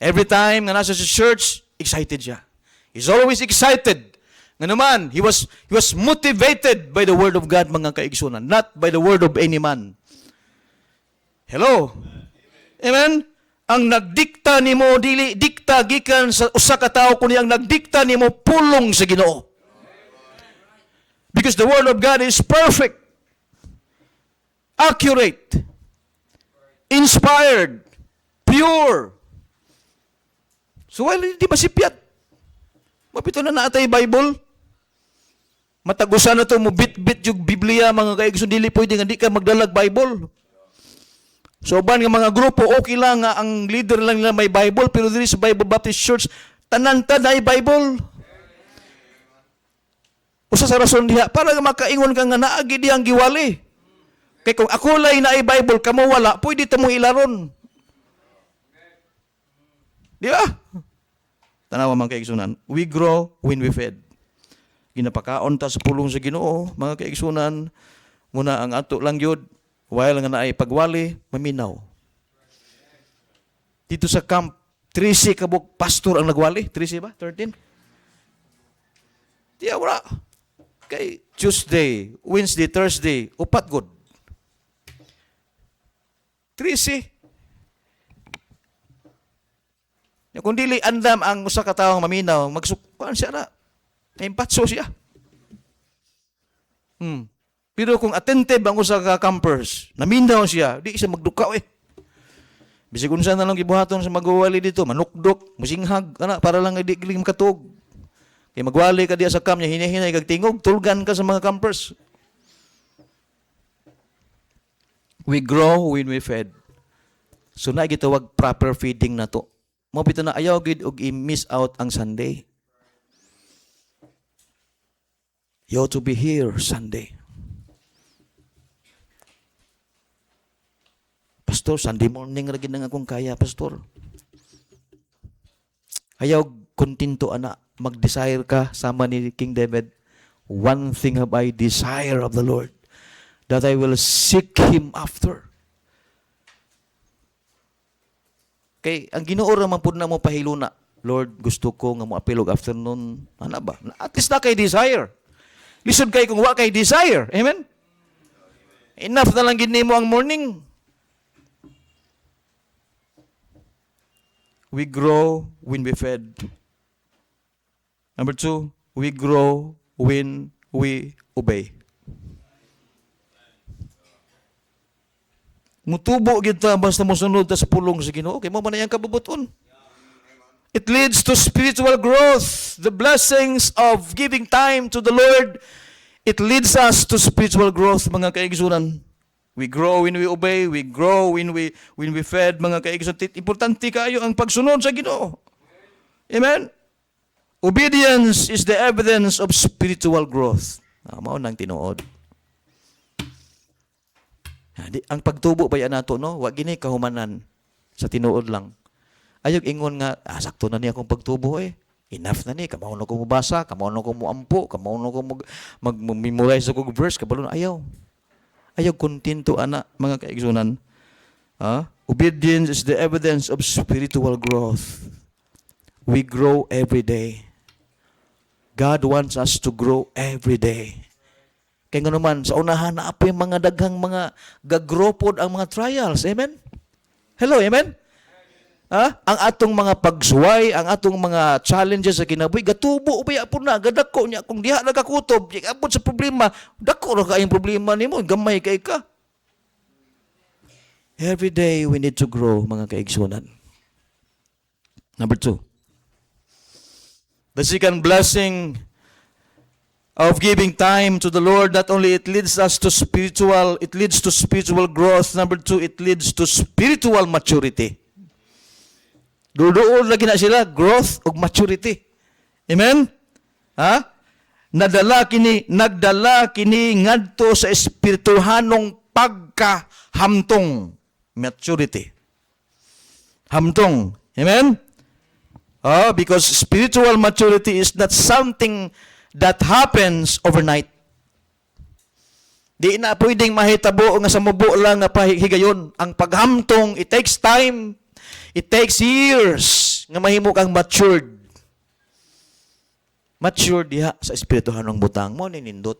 Every time nga nasa sa church, excited siya. He's always excited. Nga naman, he was motivated by the word of God, mga kaigsunan, not by the word of any man. Hello? Amen? Ang nagdikta nimo dili dikta gikan sa usa ka tawo kundi ang nagdikta nimo pulong sa Ginoo. Because the word of God is perfect, accurate, inspired, pure. So wala di masipyat. Mapito na naatay Bible. Matagusan na to mo bit-bit yung Biblia, mga kaigsoon, dili pwede nga di ka magdalag Bible. So ban nga mga grupo, okay lang nga ang leader lang nila may Bible, pero dili sa Bible Baptist Church, tanan-tan ay Bible. Usa sa rason diha, para nga makaingon ka nga naagi di ang giwali. Kaya kung ako lay na ay Bible, kamo wala, pwede ta mo ilaron. Di ba? Tanawa mga kaigsunan, we grow when we fed. Ginapakaon ta sa pulong sa Ginoo, mga kaigsunan, muna ang ato lang yun, while nga naay pagwali, maminaw. Dito sa camp, 13 kabuk pastor ang nagwali. 13 ba? 13? Diya, wala. Kay Tuesday, Wednesday, Thursday, upat good. 13. Kung dili andam ang usa ka tawo maminaw, magsukpan siya na. Impatso siya. Pero kung attentive ang usa ka campers, naminaw siya, di siya magdukaw eh. Bisig unsa na lang gibuhaton sa magwali dito, manukdok, musinghag, ana para lang di giling makatug. Kay magwali ka diya sa camp niya, hinahinay kag tingog, tulgan ka sa mga campers. We grow when we fed. So na gitawag proper feeding na to. Mo bitaw na ayaw gid og i-miss out ang Sunday. You ought to be here Sunday. Pastor, Sunday morning lagi nang akong kaya, Pastor. Ayaw kontento ana, mag-desire ka sama ni King David. One thing have I desire of the Lord, that I will seek Him after. Kay ang Ginoo ra man pud na mo pahiluna. Lord, gusto ko nga mo apilog afternoon. Ana ba? At least na kay desire. Lisod kay kung wa kay desire. Amen? Enough na lang gid mo ang morning. We grow when we fed. Number 2, we grow when we obey. Mutubo gid ta basta mosunod ta sa pulong sa Ginoo. Kay mo man yang kabubuton. It leads to spiritual growth. The blessings of giving time to the Lord, it leads us to spiritual growth, mga kaigsunan. We grow when we obey, we grow when we fed, mga kaigsunan. Importante kayo ang pagsunod sa Ginoo. Amen? Obedience is the evidence of spiritual growth. Mao nang tinuod. Ang pagtubo ba yan nato, no? Wag gini kahumanan sa tinuod lang. Ayog ingon nga, sakto na niya akong pagtubo eh. Enough na ni, kamaon na ko mubasa, kamaon na ko muampo, kamaon na ko mag-memorize ako verse, kabalo na ayaw. Ayaw kontento, ana, mga kaigsunan. Obedience is the evidence of spiritual growth. We grow every day. God wants us to grow every day. Kaya nga naman, sa unahan na po yung mga daghang mga gagropod ang mga trials. Amen? Hello, amen? Ang atong mga pagsuway, ang atong mga challenges sa kinabuhi, gatubo ubaya po na, gadako niya, kung diha nagakutob, di abot sa problema, dako ra kayong problema nimo, gamay kay ka. Every day we need to grow, mga kaigsunan. Number 2. The second blessing of giving time to the Lord, not only it leads to spiritual growth. Number 2, it leads to spiritual maturity. Doon lagi na sila, growth ug maturity. Amen? Nagdala kini ngadto sa espirituhanong pagkahamtong, maturity. Hamtong. Amen? Because spiritual maturity is not something that happens overnight. Di na pwedeng mahitabo nga sa mubo lang nga pahigayon. Ang paghamtong, it takes time. It takes years nga mahimo kang matured. Matured diha sa espirituhan ng butang mo ninindot.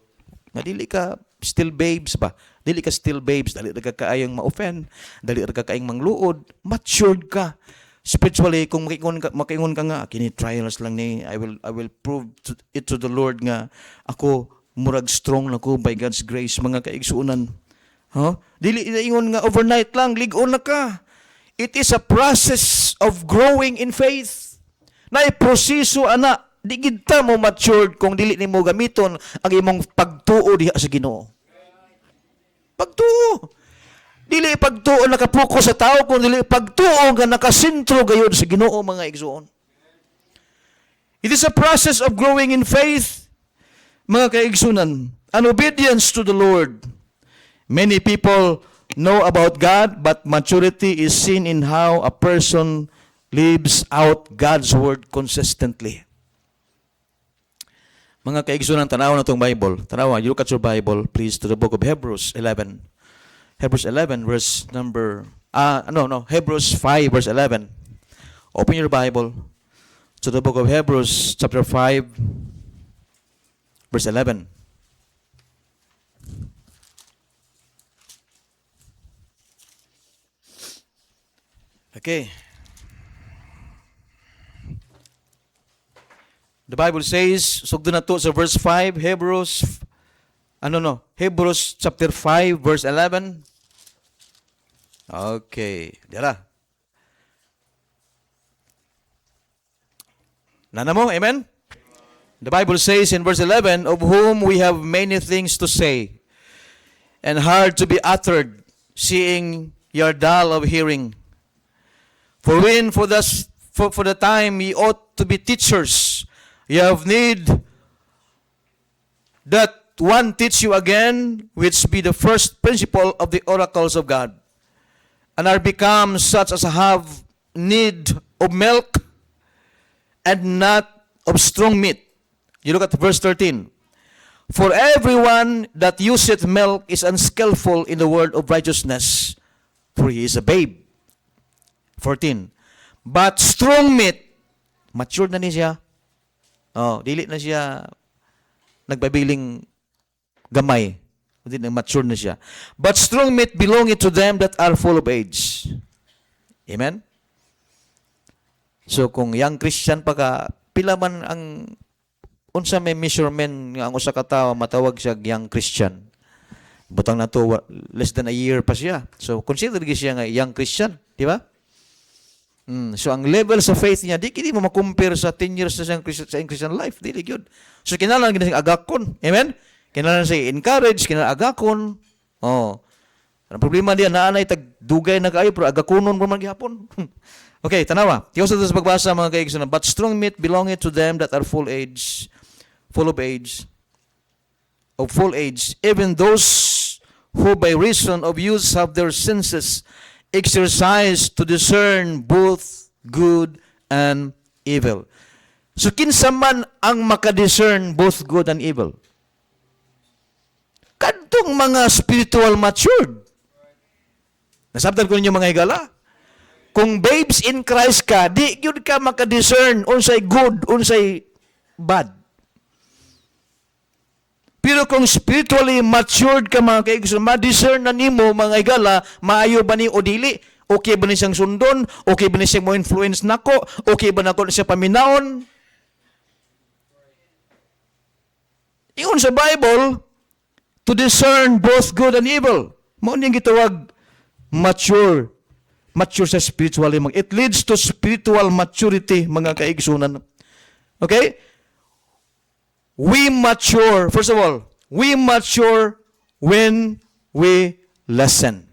Nga dili ka still babes ba? Dili ka still babes, dali ra ka kaayong ma-offend, dali ra ka kaayong mangluod, matured ka. Spiritually, kung makiingon ka nga, kini trials lang ni, I will prove it to the Lord nga ako murag strong na ko by God's grace, mga kaigsuunan. Dili ingon nga overnight lang, lig-on na ka. It is a process of growing in faith. Na proseso ana, di gid ta mo matured kung dili nimo gamiton ang imong pagtuo diha sa Ginoo. Pagtuo. Dili pagtuo nakapokus sa tao, kung dili pagtuo nga nakasentro gayud sa Ginoo, mga igsoon. It is a process of growing in faith, mga kaigsunan, and obedience to the Lord. Many people know about God, but maturity is seen in how a person lives out God's word consistently. Mga kaigsunan, tanaw na itong Bible. Tanaw, you look at your Bible, please, to the book of Hebrews 11. Hebrews 11, verse number, Hebrews 5, verse 11. Open your Bible to the book of Hebrews, chapter 5, verse 11. Okay. The Bible says, sugdo na to sa verse 5, Hebrews chapter 5, verse 11. Okay, dira. Nana mo, amen? The Bible says in verse 11, of whom we have many things to say, and hard to be uttered, seeing ye are dull of hearing. For when for the time ye ought to be teachers, ye have need that one teach you again, which be the first principle of the oracles of God, and are become such as have need of milk and not of strong meat. You look at verse 13. For everyone that useth milk is unskillful in the word of righteousness, for he is a babe. 14. But strong meat, matured na niya. Dili na siya nagbabiling gamay. Mature na siya. But strong meat belongeth to them that are full of age. Amen? So kung young Christian pa ka, pila man ang unsa may measurement nga ang usa ka tawo matawag siya young Christian. Butang na to less than a year pa siya. So consider siya nga young Christian, di ba? So ang level sa faith niya, di kini mo ma-compare sa 10 years sa Christian life. Dili gyud. So kinahanglan gid sing agakon. Amen? Kinahanglan siya encourage, kinahanglan agakon. Ang problema diya naanay tagdugay na kaayo pero agakonon mo man gihapon. Okay, tanawa. Tiyo sa pagbasa mga kaigsunan, but strong meat belongeth to them that are full of age, even those who by reason of use have their senses exercise to discern both good and evil. So kinsa man ang makadiscern both good and evil? Kadtong mga spiritual matured. Nasabtan ko ninyo mga higala. Kung babes in Christ ka, di yun ka makadiscern unsay good, unsay bad. Pero kung spiritually matured ka mga kaigsoon, ma-discern na nimo mga higala, maayo ba ni o dili? Okay ba ni siyang sundon? Okay ba ni siyang mo influence nako? Okay ba nako siya paminaon? Ingon sa Bible, to discern both good and evil. Mao niyang gitawag mature sa spiritually. It leads to spiritual maturity, mga kaigsunan. Okay? We mature, first of all, we mature when we listen.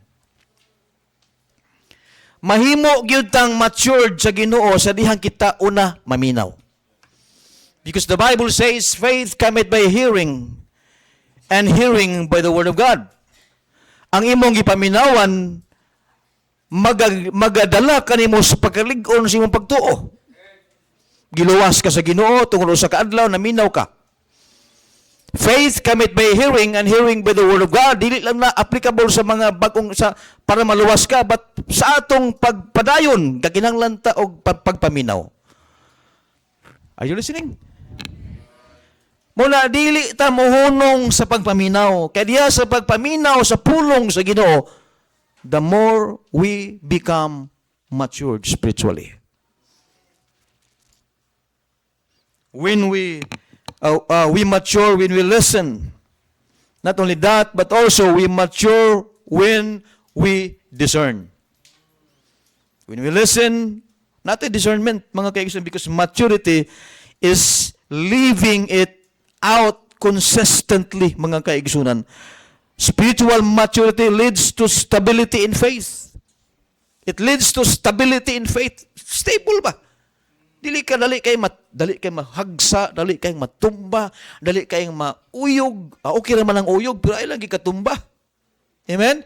Mahimo gyud tang matured sa Ginoo sa dihang kita una maminaw. Because the Bible says, faith cometh by hearing, and hearing by the word of God. Ang imong gipaminawan, magadala kanimo sa pagkalig-on sa imong pagtuo. Giluwas ka sa Ginoo tungod sa kaadlaw naminaw ka. Faith cometh by hearing, and hearing by the word of God. Dili lang na applicable sa mga bagong sa para maluwas ka, but sa atong pagpadayon kakinahanglan ta og pagpaminaw. Are you listening? Muna dili ta mohunong sa pagpaminaw. Kaya diya sa pagpaminaw sa pulong sa Ginoo, the more we become matured spiritually. When we mature when we listen. Not only that, but also we mature when we discern. When we listen, not a discernment, mga kaibigan, because maturity is living it out consistently, mga kaigsunan. Spiritual maturity leads to stability in faith. It leads to stability in faith. Stable ba? Dali kay mahagsa, dali kay matumba, dali kay mauyog. Okay naman ang uyog, pero ay lagi katumba. Amen?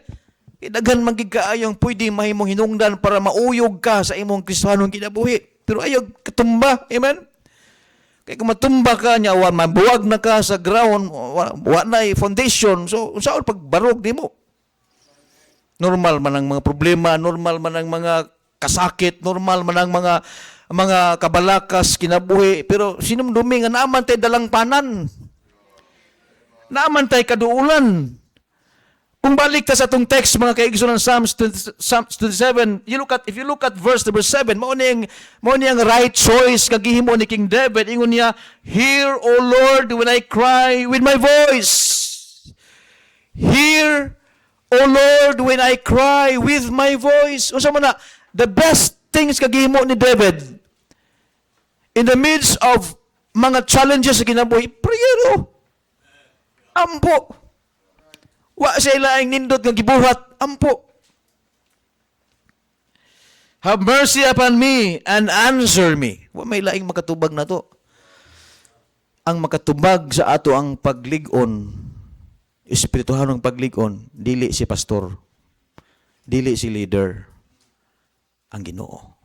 Daghan man gid kaayong pwede mahimong hinungdan para mauyog ka sa imong Kristiyanong kinabuhi. Pero ayaw katumba. Amen? Kaya kung matumba ka niya, mabuwag na ka sa ground, wala na foundation, so saan pagbarog di mo? Normal man ang mga problema, normal man ang mga kasakit, normal man ang mga kabalakas, kinabuhi, pero sinumdumi nga naaman tayo dalang panan. Naaman tayo kaduulan. Kung balik ta sa atong text, mga kaigsunan, Psalms 27, if you look at verse number 7, mao niyang right choice kagihimo ni King David. Ingon niya, "Hear, O Lord, when I cry with my voice. Hear, O Lord, when I cry with my voice." Unsa man na, the best things kagihimo ni David in the midst of mga challenges sa kinabuhi, prayer. Ampo. Wa sa ilaing nindot nga gibuhat, ampo. Have mercy upon me and answer me. Wa may laing makatubag na to. Ang makatubag sa ato ang paglig-on, espirituhanong paglig-on, dili si pastor, dili si leader, ang Ginoo.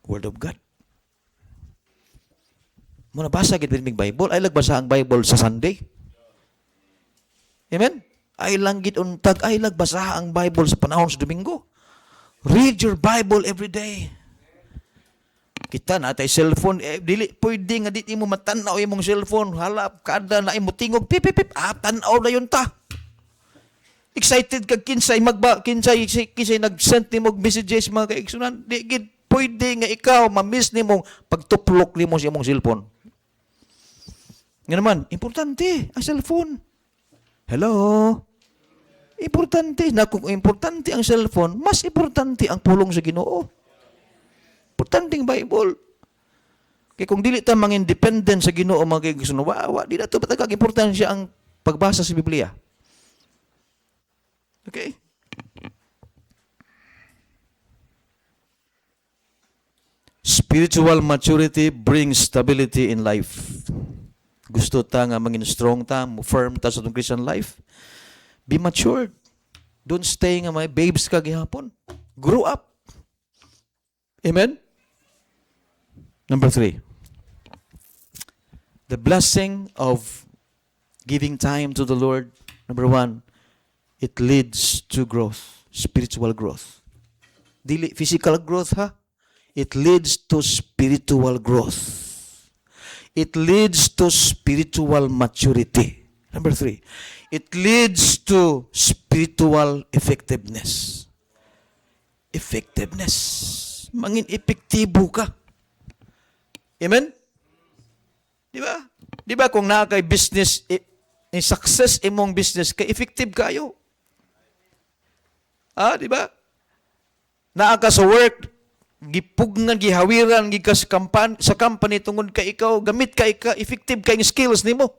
Word of God. Muna basa gid mig Bible, ay lagbasa ang Bible sa Sunday. Amen? Ay lang gid untag, ay lagbasa ang Bible sa panahon sa Domingo. Read your Bible every day. Kita na tay cellphone, dili pwede nga di mo matanaw imong cellphone, halap kada na imo tingog pip pip, tanaw na yun ta. Excited kag kinsay nag-send nimo messages mga kaigsunan, di gid pwede nga ikaw ma-miss nimo pagtuplok nimo sa imong cellphone. Nga naman, importante ang cellphone. Hello? Importante. Na kung importante ang cellphone, mas importante ang pulong sa Ginoo. Importante ang Bible. Kaya kung dili ta mga independent sa Ginoo, mga kaigsunan, di na ito batagag importansya ang pagbasa sa Biblia. Okay? Spiritual maturity brings stability in life. Gusto ta nga maging strong ta, firm ta sa itong Christian life, be matured. Don't stay nga may babes ka gihapon. Grow up. Amen? Number 3. The blessing of Giving time to the Lord, number one, it leads to growth, spiritual growth. Dili physical growth ha? It leads to spiritual growth. It leads to spiritual maturity. Number three, it leads to spiritual effectiveness. Effectiveness. Mangin epektibo ka. Amen? Di ba? Di ba kung naa kay business, in success imong business, kay effective kayo. Di ba? Naa ka sa work, gipugnan, gihawiran, gikas sa company tungod ka ikaw, gamit ka effective kay skills nimo.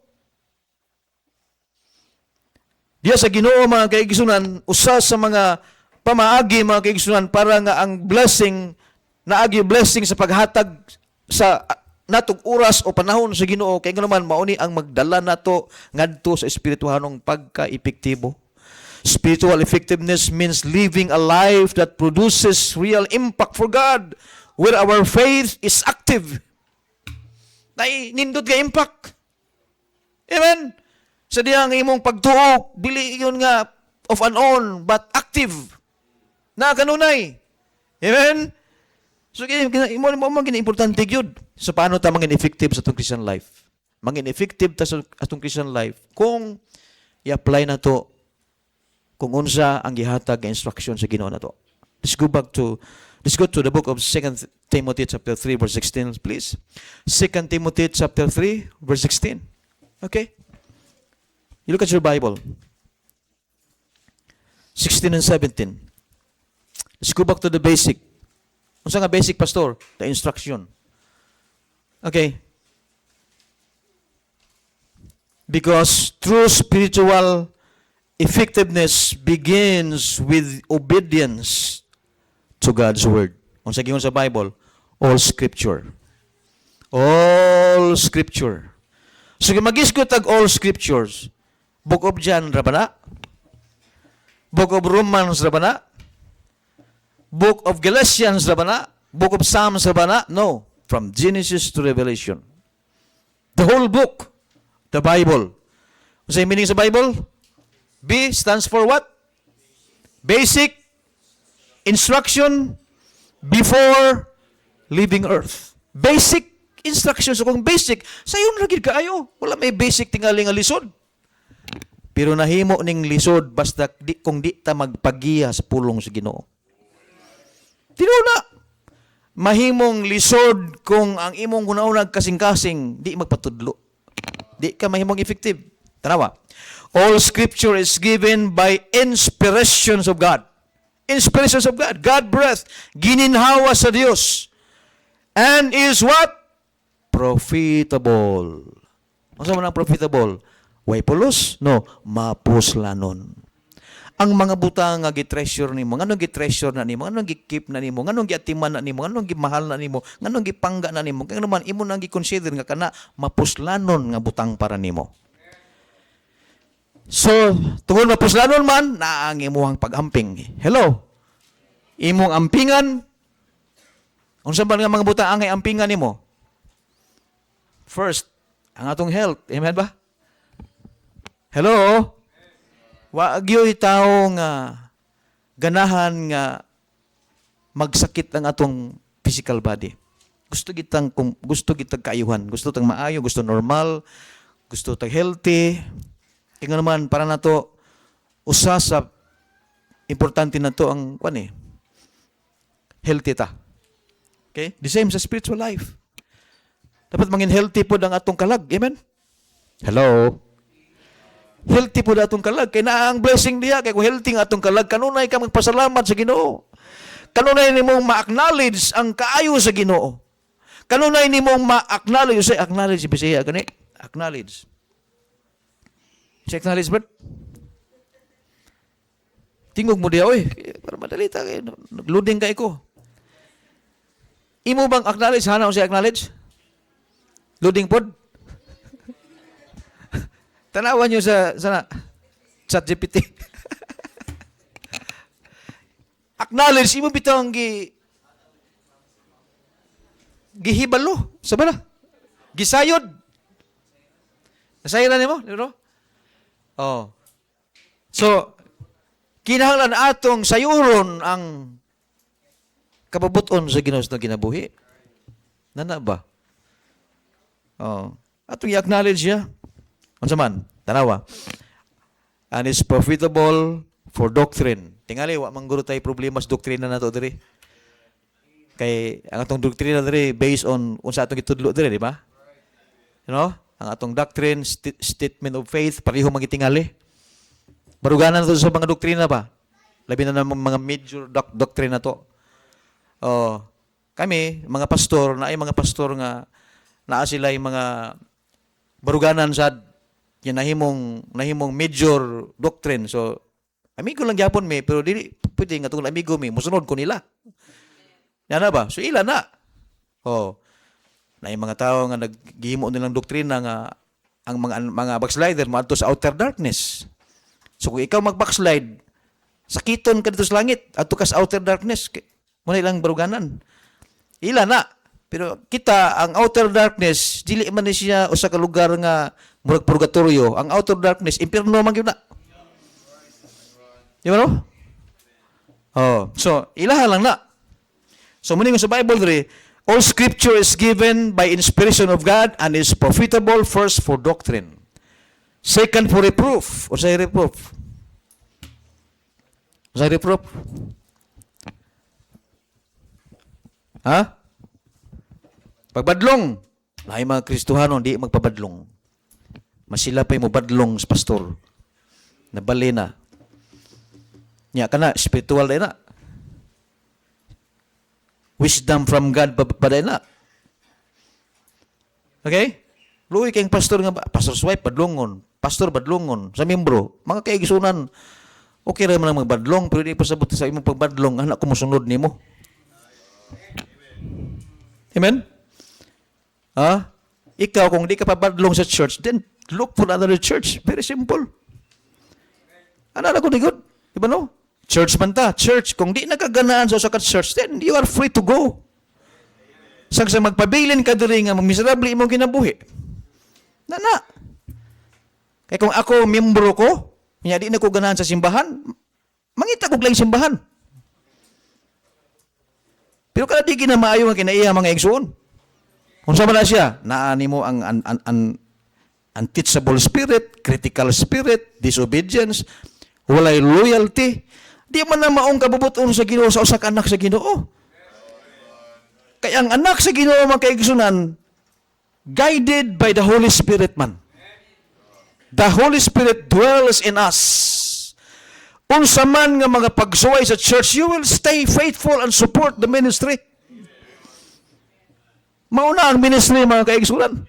Diya sa Ginoo mga kaigsunan, usa sa mga pamaagi mga kaigsunan para nga ang blessing, naagi blessing sa paghatag sa natog oras o panahon sa Ginoo kay naman mauni ang magdala nato ngadto sa espirituhanong pagka-epektibo. Spiritual effectiveness means living a life that produces real impact for God, where our faith is active. Nindot ka impact. Amen? Sa diyang imong pagtuo, dili yun nga off and on, but active. Na kanunay. Amen? So, imo importante yun. So, paano ta mangin effective sa itong Christian life? Mangin effective ta sa itong Christian life kung i-apply na to kung unsa ang gihatag nga instruction sa Ginoo nato. Let's go to the book of 2 Timothy chapter 3 verse 16, please. 2 Timothy chapter 3 verse 16. Okay? You look at your Bible. 16 and 17. Let's go back to the basic. Unsa nga basic, pastor? The instruction. Okay. Because true spiritual effectiveness begins with obedience to God's word. Unsa giingon sa Bible? All scripture. All scripture. So mag-isgot tag all scriptures. Book of John ra ba na? Book of Romans ra ba na? Book of Galatians ra ba na? Book of Psalms ra ba na? No. From Genesis to Revelation. The whole book. The Bible. Unsa yung meaning sa Bible? B stands for what? Basic instruction before leaving earth. Basic instruction. So kung basic, sayon ra gid kaayo. Wala may basic tingali nga lisod. Pero nahimo ning lisod basta kung di ta magpagiya sa pulong sa Ginoo. Tinuna. Mahimong lisod kung ang imong hunaunag kasing-kasing di magpatudlo. Di ka mahimong effective. Tanawa. All scripture is given by inspirations of God. Inspirations of God. God breath. Gininhawa sa Dios. And is what? Profitable. Ano man ang profitable? Way pulos? No. Mapuslanon. Ang mga butang nga gitreasure nimo, nganong gitreasure na nimo, nganong gikip na nimo, nganong giatiman na nimo, nganong gimahal na nimo, nganong gipangga na nimo, kaya naman imo nang gi-consider nga kana mapuslanon nga butang para nimo. So, tungod mapuslanon man, naang imuhang pag-amping. Hello? Imong ampingan, unsa ba nga mga butang angay ampingan nimo? First, ang atong health. Amen ba? Hello? Wag yo'y tao nga ganahan nga magsakit ang atong physical body. Gusto kitang kaayuhan, gusto tang maayo, gusto normal, gusto tang healthy. Kaya naman para nato usa sa importante na to ang healthy ta. Okay? The same sa spiritual life. Dapat mangin healthy po ang atong kalag. Amen? Hello? Healthy po na atong kalag. Kaya na ang blessing diya. Kaya kung healthy nga atong kalag, kanunay ka magpasalamat sa Ginoo. Kanunay ni mong ma-acknowledge ang kaayo sa Ginoo. Kanunay ni mong ma-acknowledge. Say, acknowledge, Bisaya, gani? Acknowledge. Say, acknowledge, bro. Tingog mo diya, oy. Para madalita kayo. Nagloading ka ko. Imo bang acknowledge? Hana ko siya acknowledge? Loading pod? Tanawan nyo sa ChatGPT. Acknowledge, imo bitang gihibalo. Sabi na. Gisayod. Nasayod na nimo? Oh. So, kinahanglan atong sayuron ang kapabuton sa Ginoo sa kinabuhi. Nana ba? Oh. Atong i-acknowledge siya. Unsa man? Tanawa. And is profitable for doctrine. Tingali, wa man guro tay problema sa doktrina nato diri. Kay ang atong doktrina diri based on unsa atong gitudlo diri, di ba? You know? Ang atong doctrine, statement of faith, pareho magitingali. Baruganan na to sa mga doktrina ba? Labi na ng mga major doctrine na to. Oh, kami, mga pastor, na ay mga pastor nga naa sila yung mga baruganan sa nahimong major doctrine. So, amigo lang gyapon mi, pero dili pwede nga tungod amigo mi, musunod ko nila. Yan na ba? So, ila na. Oh, na yung mga tao nga naghihimo nilang doktrina nga ang mga backslider maadto sa outer darkness. So, kung ikaw mag-backslide, sakiton ka dito sa langit, adto ka sa outer darkness, muna ilang baruganan. Ila na. Pero kita, ang outer darkness, dili man ni siya usa ka lugar nga murag purgatorio. Ang outer darkness, impierno man gyud na. Di ba no? Oh, so ilaha lang na. So muna sa Bible diri, all scripture is given by inspiration of God and is profitable first for doctrine. Second for reproof. O sa reproof? O sa reproof? Ha? Pagbadlong. Lahi mga Kristohano, di magpabadlong. Masila pa'y mo badlong sa pastor. Nabali na. Nya ka na, spiritual na na. Wisdom from God paday na. Okay? Luoy kayong pastor nga ba? Pastor's wife, badlongon. Pastor, badlongon. Sa membro, mga kaigisunan, okay rin man ang magbadlong, pero di pasabot sa imong pagbadlong, anak ko musunod ni mo. Amen? Ha? Ikaw, kung di ka pabadlong sa church, then look for another church. Very simple. Ano ko di good? Di ba no? Church man ta. Church, kung di nakaganaan sa usakat church, then you are free to go. Sang sa magpabilin ka diri nga miserable imong kinabuhi. Na. Kaya kung ako, membro ko, kanya di na ko ganahan sa simbahan, mangita ko lang simbahan. Pero kada di ginamaayo ang kinaiya mga igsoon. Kung sa na siya, naani mo ang unteachable spirit, critical spirit, disobedience, walay loyalty, di man na maong kabubuton sa Ginoo sa usa ka anak sa Ginoo. Kaya ang anak sa Ginoo mga kaigsunan, guided by the Holy Spirit man. The Holy Spirit dwells in us. Unsa man nga mga pagsuway sa church, you will stay faithful and support the ministry. Mauna ang ministry mga kaigsunan.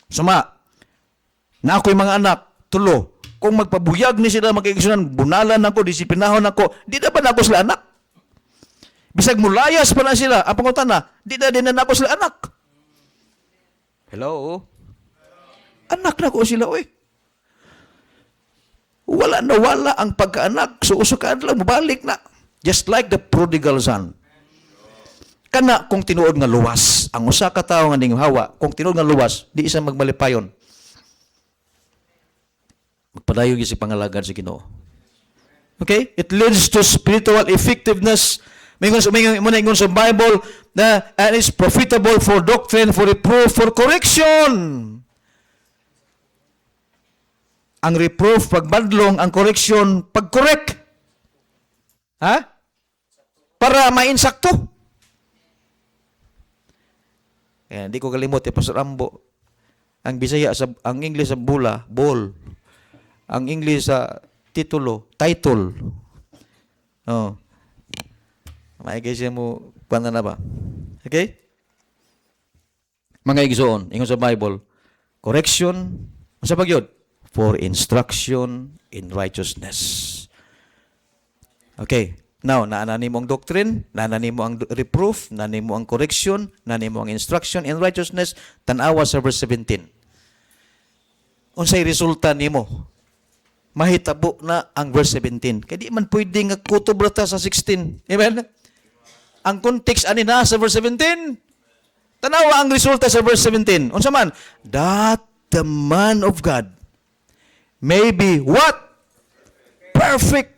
Suma, na ako'y mga anak, tulo, kung magpabuyag ni sila mga kaigsunan, bunalan ako, disiplinahon ako, di na ba na ako sila anak? Bisag mulayas pa na sila, ang pangutan na, di na din na ako sila anak. Hello? Anak na ko sila, oy. Wala na wala ang pagkaanak. So, usukaan lang, mabalik na. Just like the prodigal son. Kana kung tinuod nga luwas. Ang usa ka tawo nga ning hawa, kung tinuod nga luwas, di isa magmalipayon. Magpadayon gyud si pangalagan sa Ginoo. Okay? It leads to spiritual effectiveness. Mingon sa Bible na and is profitable for doctrine, for reproof, for correction. Ang reproof, pagbadlong, ang correction, pag-correct. Ha? Para mainsakto. Kaya hindi ko kalimot, Pastor Ambo. Ang Bisaya, ang English sa bula, ball. Ang English sa titulo, title. Oh. Maigay siya mo, paano na ba? Okay? Mga igsoon, ingon sa Bible, correction, sa pagyod? For instruction in righteousness. Okay. Now, naanani mo ang doctrine, naanani mo ang reproof, naanani mo ang correction, naanani mo ang instruction in righteousness. Tanawa sa verse 17. Unsay resulta nimo? Mahitabo na ang verse 17. Kaya di man pwede nga kutob rata sa 16. Amen? Ang context ani na sa verse 17. Tanawa ang resulta sa verse 17. Unsa man? That the man of God may be what? Perfect.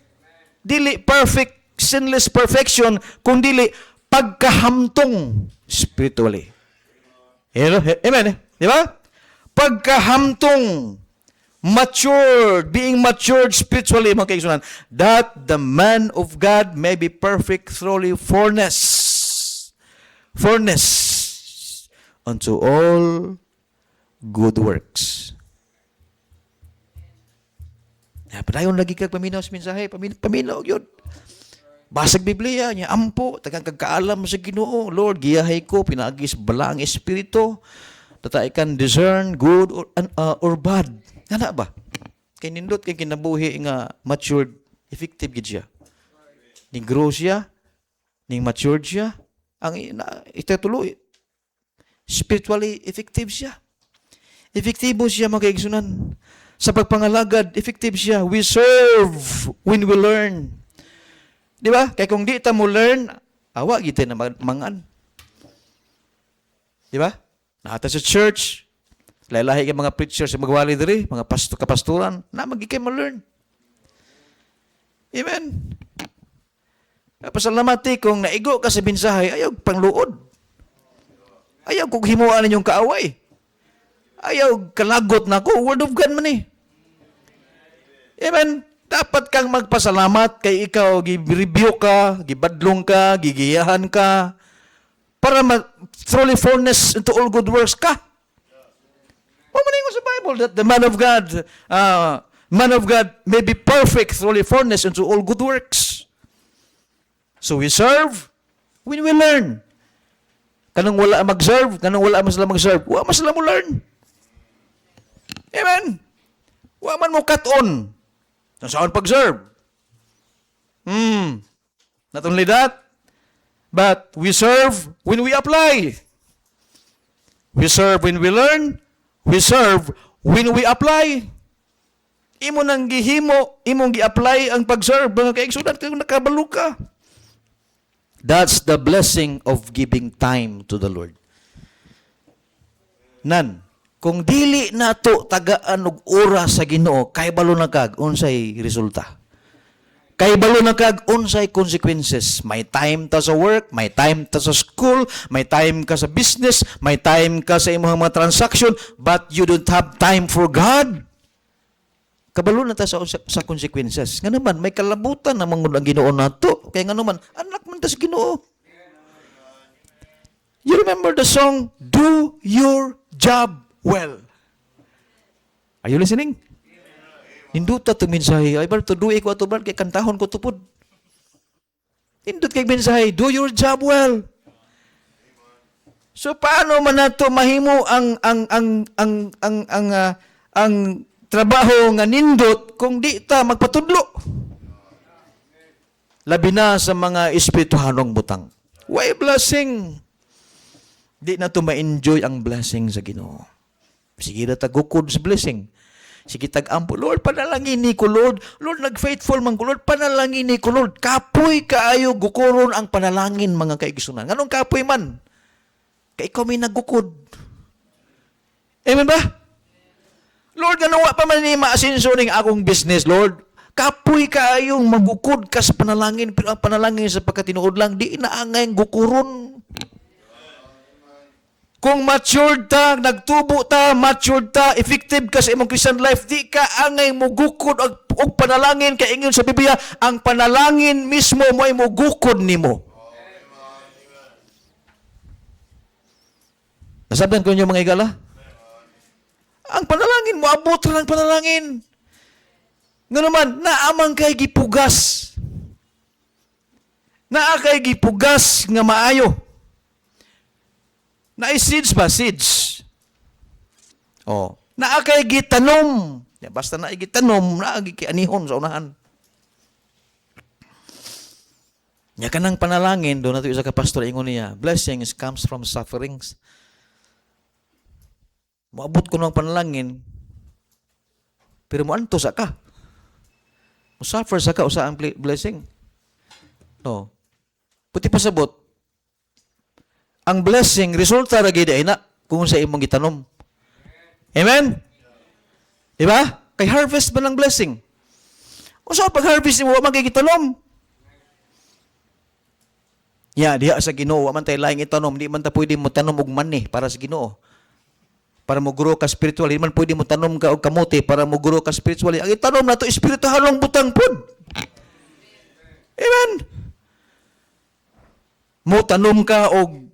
Dili perfect, sinless perfection, kung dili pagkahamtong spiritually. Amen. Di ba? Pagkahamtong, matured, being matured spiritually, mga kaigsunan, that the man of God may be perfect, thoroughly furnace unto all good works. Padayon lagi kag paminaw sa mensahe, paminaw yun. Basag Biblia niya, ampo, tagang kagkaalam sa Ginoo, Lord, giyahay ko, pinagis bala ang Espiritu, that I can discern good or bad. Nga ba? Kay nindot kay kinabuhi nga matured, effective gid siya. Ning grow siya, ning matured siya, ang itatuloy, spiritually effective siya. Efektibo siya mga kaigsunan. Sa pagpangalagad, effective siya. We serve when we learn. Di ba? Kaya kung di ta mo learn, awa kita na mangan. Di ba? Nakata sa church, lahi-lahi kay mga preachers sa magwali diri, mga kapasturan, na magiging mo learn. Amen. Pasalamati kung naigo ka sa mensahe, ayaw pangluod. Ayaw kung himuan ninyong kaaway. Ayaw kalagot na ko. Word of God man eh. Amen. Dapat kang magpasalamat kay ikaw, gi-review ka, gibadlong ka, gigiyahan ka, para truly furnace into all good works ka. Pamanin mo sa Bible that the man of God may be perfect, truly furnace into all good works. So we serve when we learn. Kanang wala mag-serve, kanang wala masala mag-serve, wala masala mo learn. Amen. Wa man mo cut-on. Saan pag-serve? Not only that, but we serve when we apply. We serve when we learn. We serve when we apply. Imo nang gihimo, imong gi-apply ang pag-serve. Mga kaigsunan, kung nakabalo ka. That's the blessing of giving time to the Lord. Nan. Kung dili nato tagaan og oras sa Ginoo, kay balo na kag unsay resulta. Kay balo na kag unsay consequences. May time ta sa work, may time ta sa school, may time ka sa business, may time ka sa imong mga transaction, but you don't have time for God. Kabalo na ta sa consequences. Nga naman, may kalabutan na mangud ang Ginoo nato. Kay nga naman, anak man ta sa Ginoo. You remember the song, Do Your Job Well. Are you listening? Induta to mensahe. Ay, to do ko ato kay kantahon ko tupod. Indut kay mensahe, do your job well. So paano man nato mahimo ang trabaho nga nindot kung di ta magpatudlo? Labi na sa mga espirituhanong butang. Why blessing? Di na to ma-enjoy ang blessing sa Ginoo. Sige na tagukod sa blessing. Sige tag-ampo, Lord, panalangin ni ko, Lord. Lord, nag-faithful man ko, Lord, panalangin ni ko, Lord. Kapoy kaayo, gukuron ang panalangin, mga kaigsunan. Anong kapoy man? Kaya ikaw may nagukod. Amen ba? Lord, ganawa pa man ni maasinso ning akong business, Lord. Kapoy kaayong magukod ka sa panalangin, pero ang panalangin sa pagkatinuod lang, di naangay gukuron. Kung matured ta, nagtubo ta, matured ta, effective ka sa imong Christian life, di ka angay mugukod og panalangin kay ingon sa Biblia, ang panalangin mismo mo ay mugukod nimo. Nasabdan ko niyo mga igala? Ang panalangin mo, abot ra ng panalangin. Nga naman, naamang kay gipugas. Naa kay gipugas nga maayo. Na seeds ba? Seeds. Oh. Naakay gitanom. Basta na gitanom, naagi kianihon sa unahan. Nya kanang panalangin, doon nato isa ka pastor ingon niya, blessings comes from sufferings. Moabot ko ng panalangin, pero moanto sa ka. Mo-suffer sa ka usa ang blessing. No. Puti pasabot, ang blessing, resulta ra gid ay na kung sa imong gitanom. Amen? Diba? Kay harvest man ang blessing. O so, pag harvest mo, wa man kay gitanom. Diha sa Ginoo, wa man tayo laing itanom, di man ta pwede mo tanom og mani para sa Ginoo. Para mo grow ka spiritually, di man pwede mo tanom ka og kamote para mo grow ka spiritually. Ang itanom nato espirituhalong butang pod. Amen. Mo tanom ka og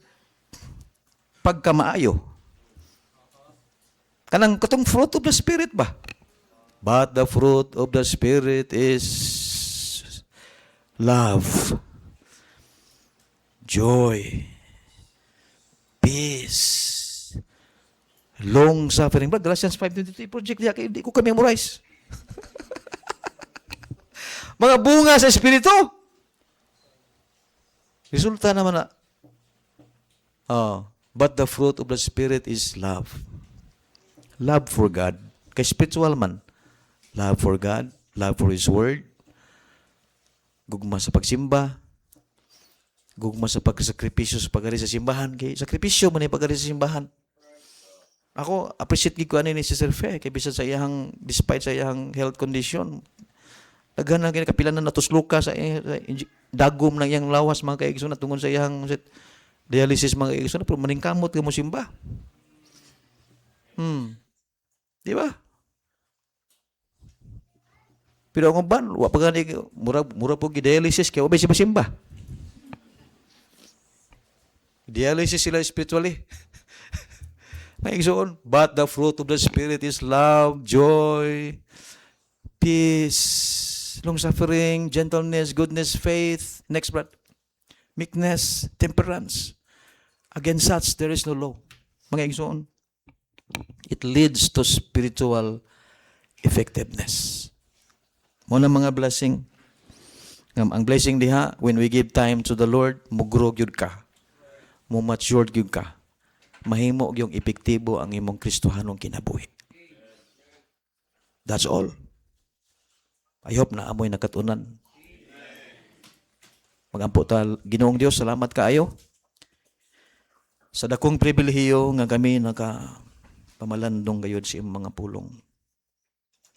pagkamaayo. Kanang katong fruit of the Spirit ba? But the fruit of the Spirit is love, joy, peace, long suffering. Ba, Galatians 5:23 project diya kay di ko ka memorize. Mga bunga sa Espiritu. Resulta naman na, but the fruit of the Spirit is love. Love for God. Kay spiritual man. Love for God. Love for His Word. Gugma sa pagsimba. Gugma sa pagsakripisyo sa pagari sa simbahan. Kay sakripisyo man yung pagari sa simbahan. Ako, appreciate ko ano ni Sister Fe. Kay bisa sa iyang, despite sa iyang health condition, daghan na kapilan na natusluka sa dagom ng iyang lawas mga kaigsoon na tungod sa iyang dialysis mga kaigsoon pero maningkamot ka mo simba. Di ba? Pero ang uban, wa pa gani mura po dialysis kaya wa si masimba. Dialysis sila spiritually. Kaigsoon, but the fruit of the Spirit is love, joy, peace, long-suffering, gentleness, goodness, faith, next breath, meekness, temperance. Against such, there is no law. Mga igsoon, it leads to spiritual effectiveness. Muna mga blessing. Ang blessing diha, when we give time to the Lord, mugrow gyud ka. Mumature gyud ka. Mahimo yung epektibo ang imong Kristohanong kinabuhi. That's all. I hope na amoy nakatunan. Magampo ta, Ginoong Dios, salamat kaayo. Sa dakong pribilehiyo nga kami pamalandong gayud sa imong mga pulong.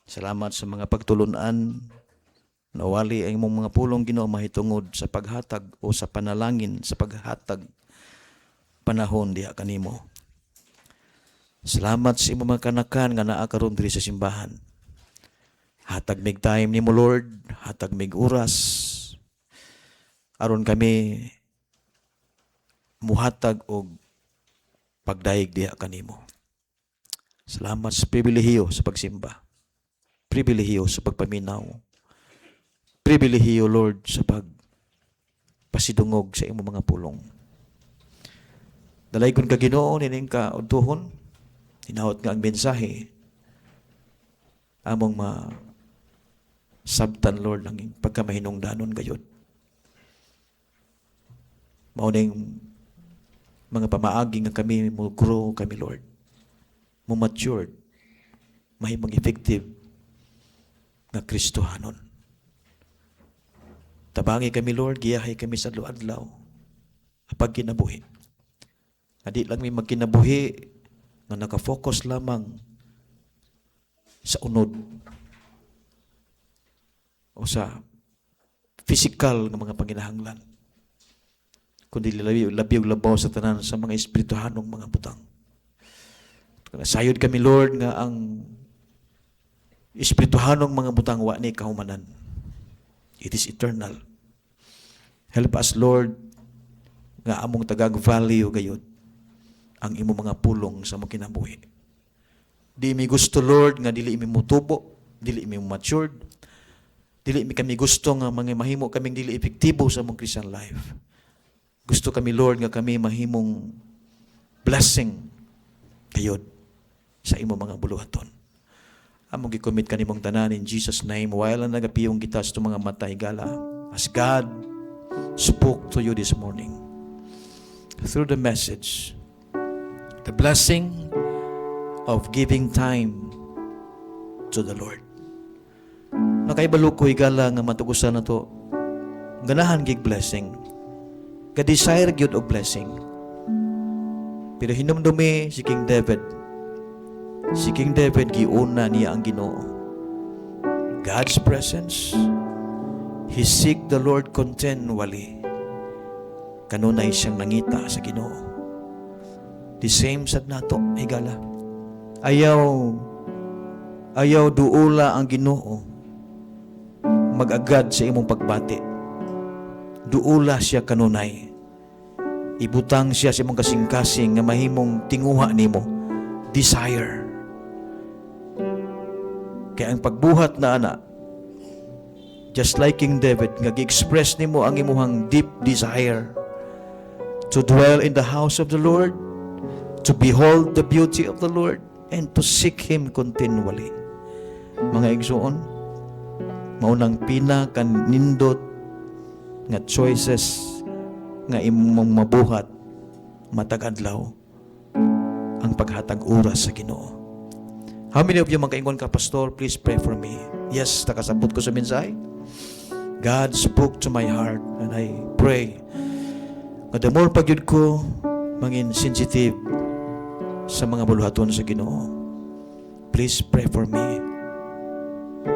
Salamat sa mga pagtulunan. Nawali ang imong mga pulong, Ginoo, mahitungod sa paghatag o sa panalangin sa paghatag panahon diha kanimo. Salamat sa imong mga kanakan nga naa karon diri sa simbahan. Hatag mig time nimo Lord, hatag mig oras. Aron kami muhatag og pagdaig diha kanimo. Salamat sa pribilehiyo sa pagsimba. Pribilehiyo sa pagpaminaw. Pribilehiyo Lord sa pagpasidungog sa imong mga pulong. Dalaygon ka Ginoo nining ka udtohon. Hinahot nga ang mensahe. Among sabtan Lord ang pagkamahinungdanon gayud. Mao ning mga pamaagi nga kami mo grow kami Lord. Mo matured. Mahimong effective nga Kristohanon. Tabangi kami Lord, giyahay kami sa adlaw. Kapag kinabuhi. Adi lang may magkinabuhi nga nakafocus lamang sa unod o sa physical ng mga panginahanglan. Kundi labi og labaw sa tanan sa mga espirituhanong mga butang. Sayod kami Lord nga ang espirituhanong mga butang wa ni kahumanan. It is eternal. Help us Lord nga among tagag value gayud ang imo mga pulong sa mga kinabuhi. Di mi gusto Lord nga dili mi mutubo, dili mi matured, dili mi kami gusto nga mga mahimo kaming dili epektibo sa among Christian life. Gusto kami Lord nga kami mahimong blessing kayod sa imo mga buluhaton. Among gi-commit kanimong tanan in Jesus name while nagapiyong kita sa mga mata higala as God spoke to you this morning through the message, the blessing of giving time to the Lord. Nakaibalo ko higala nga matugusan na to ganahan gig blessing, ka-desire gyud og blessing. Pero hinumdumi si King David. Si King David giuna niya ang Ginoo. God's presence. He seek the Lord continually. Kanunay siyang nangita sa Ginoo. The same sad nato, higala. Ayaw duula ang Ginoo mag-agad sa imong pagbati. Duula siya kanunay. Ibutang siya sa imong kasing-kasing nga mahimong tinguha nimo. Desire. Kaya ang pagbuhat na ana, just like King David, nga gi-express nimo ang imuhang deep desire to dwell in the house of the Lord, to behold the beauty of the Lord, and to seek Him continually. Mga igsoon, maunang pinakanindot nga choices nga imong mabuhat matag adlaw ang paghatag oras sa Ginoo. How many of you makaingon ka, Pastor? Please pray for me. Yes, nakasabot ko sa mensahe. God spoke to my heart and I pray nga the more pagyud ko mangin sensitive sa mga buluhaton sa Ginoo. Please pray for me.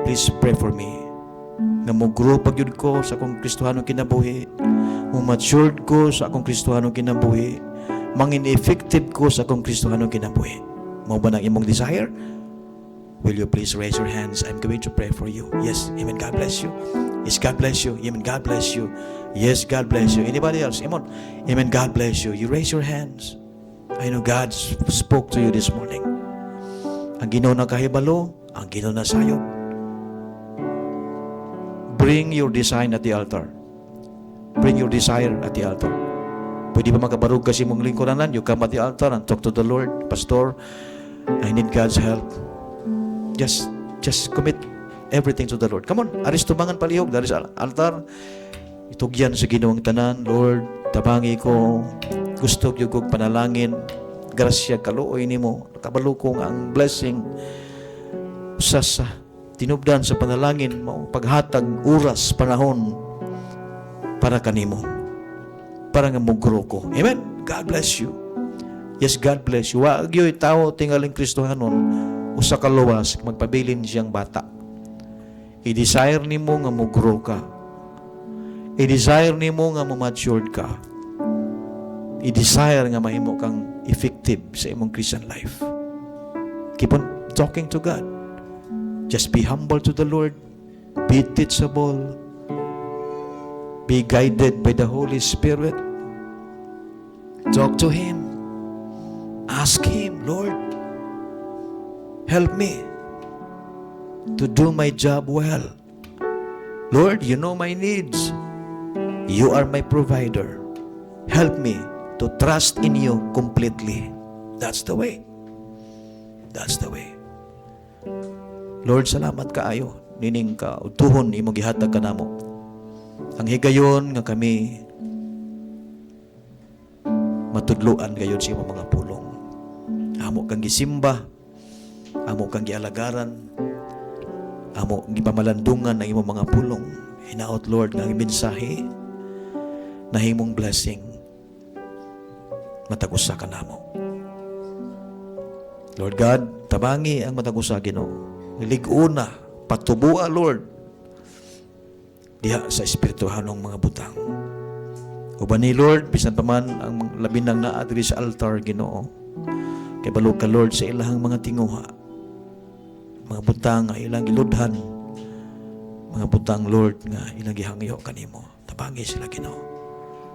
Please pray for me. Nga mo grow pagyud ko sa akong Kristohanong kinabuhi. Mo matured ko sa akong Kristohanong kinabuhi. Mangin effective ko sa akong Kristohanong kinabuhi. Mao ba nang imong desire? Will you please raise your hands? I'm going to pray for you. Yes, amen. God bless you. Yes, God bless you. Amen. God bless you. Yes, God bless you. Anybody else? Amen. Amen. God bless you. You raise your hands. I know God spoke to you this morning. Ang Ginoo na kahibalo, ang Ginoo na sayop. Bring your design at the altar. Bring your desire at the altar. Pwede ba makabarug kasi mong lingkuranan? You come at the altar and talk to the Lord. Pastor, I need God's help. Just commit everything to the Lord. Come on, aris tumangan palihog, dari sa altar. Itugyan sa Ginoong tanan, Lord, tabangi ko, gusto ko kong panalangin, grasya kaluoy nimo, kabalo ko ang blessing sa tinubdan sa panalangin mo, paghatag oras, panahon para kanimo. Para nga mugro ko. Amen. God bless you. Yes, God bless you. Wag yo'y tao tingaling Kristohanon usa ka luwas magpabilin siyang bata. I-desire nimo nga mo-grow ka. I-desire nimo nga mo-matured ka. I-desire nga mahimo kang effective sa imong Christian life. Keep on talking to God. Just be humble to the Lord. Be teachable. Be guided by the Holy Spirit. Talk to Him. Ask Him, Lord, help me to do my job well. Lord, you know my needs. You are my provider. Help me to trust in you completely. That's the way. That's the way. Lord, salamat kaayo. Nining ka, utuhon imong gihatag kanamo. Ang higayon nga kami matudluan gayon sa imong mga pulong. Amo kang gisimba, amo kang gialagaran, amo gipamalandungan ng imong mga pulong. Hinaot, Lord, nga mensahe na himong blessing matag-usa ka namo. Lord God, tabangi ang matag-usa Ginoo. Liig-una, patubua, Lord, diha sa espirituhanong mga butang. Uban ni Lord, bisan pa man ang labi ng naadri sa altar, Ginoo, kay balo ka, Lord, sa ilahang mga tinguha, mga butang nga ilang iludhan, mga butang, Lord, nga ilang gihangyo kanimo. Tabangi sila, Ginoo.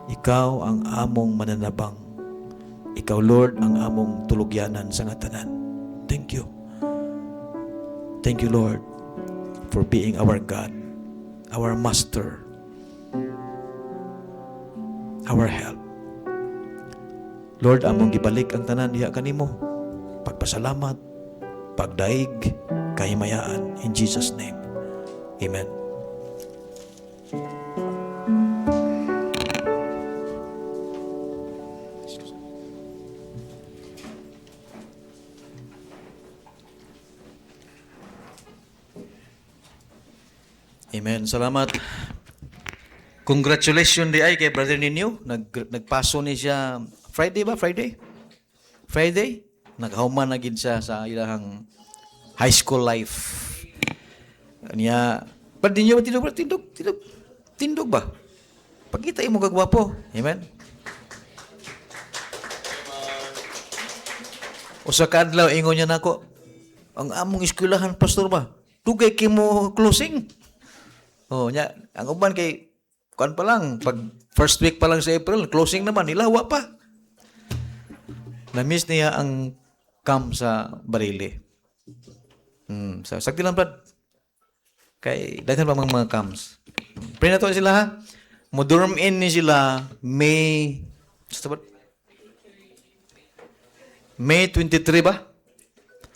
Ikaw ang among mananabang. Ikaw, Lord, ang among tulugyanan sa ngatanan. Thank you. Thank you, Lord, for being our God, our Master, our help. Lord, among gibalik ang tanan diha kanimo. Pagpasalamat, pagdaig, kahimayaan. In Jesus' name. Amen. Amen. Salamat. Congratulations di ay kay brother ninyo. Nagpaso ni siya Friday ba? Friday? Naghuman na gid siya sa ilahang high school life. Niya, pa di niyo tindog, tindog ba? Pagkita mo kagwapo. Amen? Usa ka adlaw ingon niya nako, ang among eskwelahan pastor ba? Dugay kay mo closing. Oh, nya, ang uban kay kuan pa lang, pag first week pa lang sa April, closing naman, ilawa pa. Na-miss niya ang camp sa Barili. Sakti lang, Brad. Kay, daghan pa mga camps. Pray na to sila, ha? Mo-dorm in ni sila May 23 ba?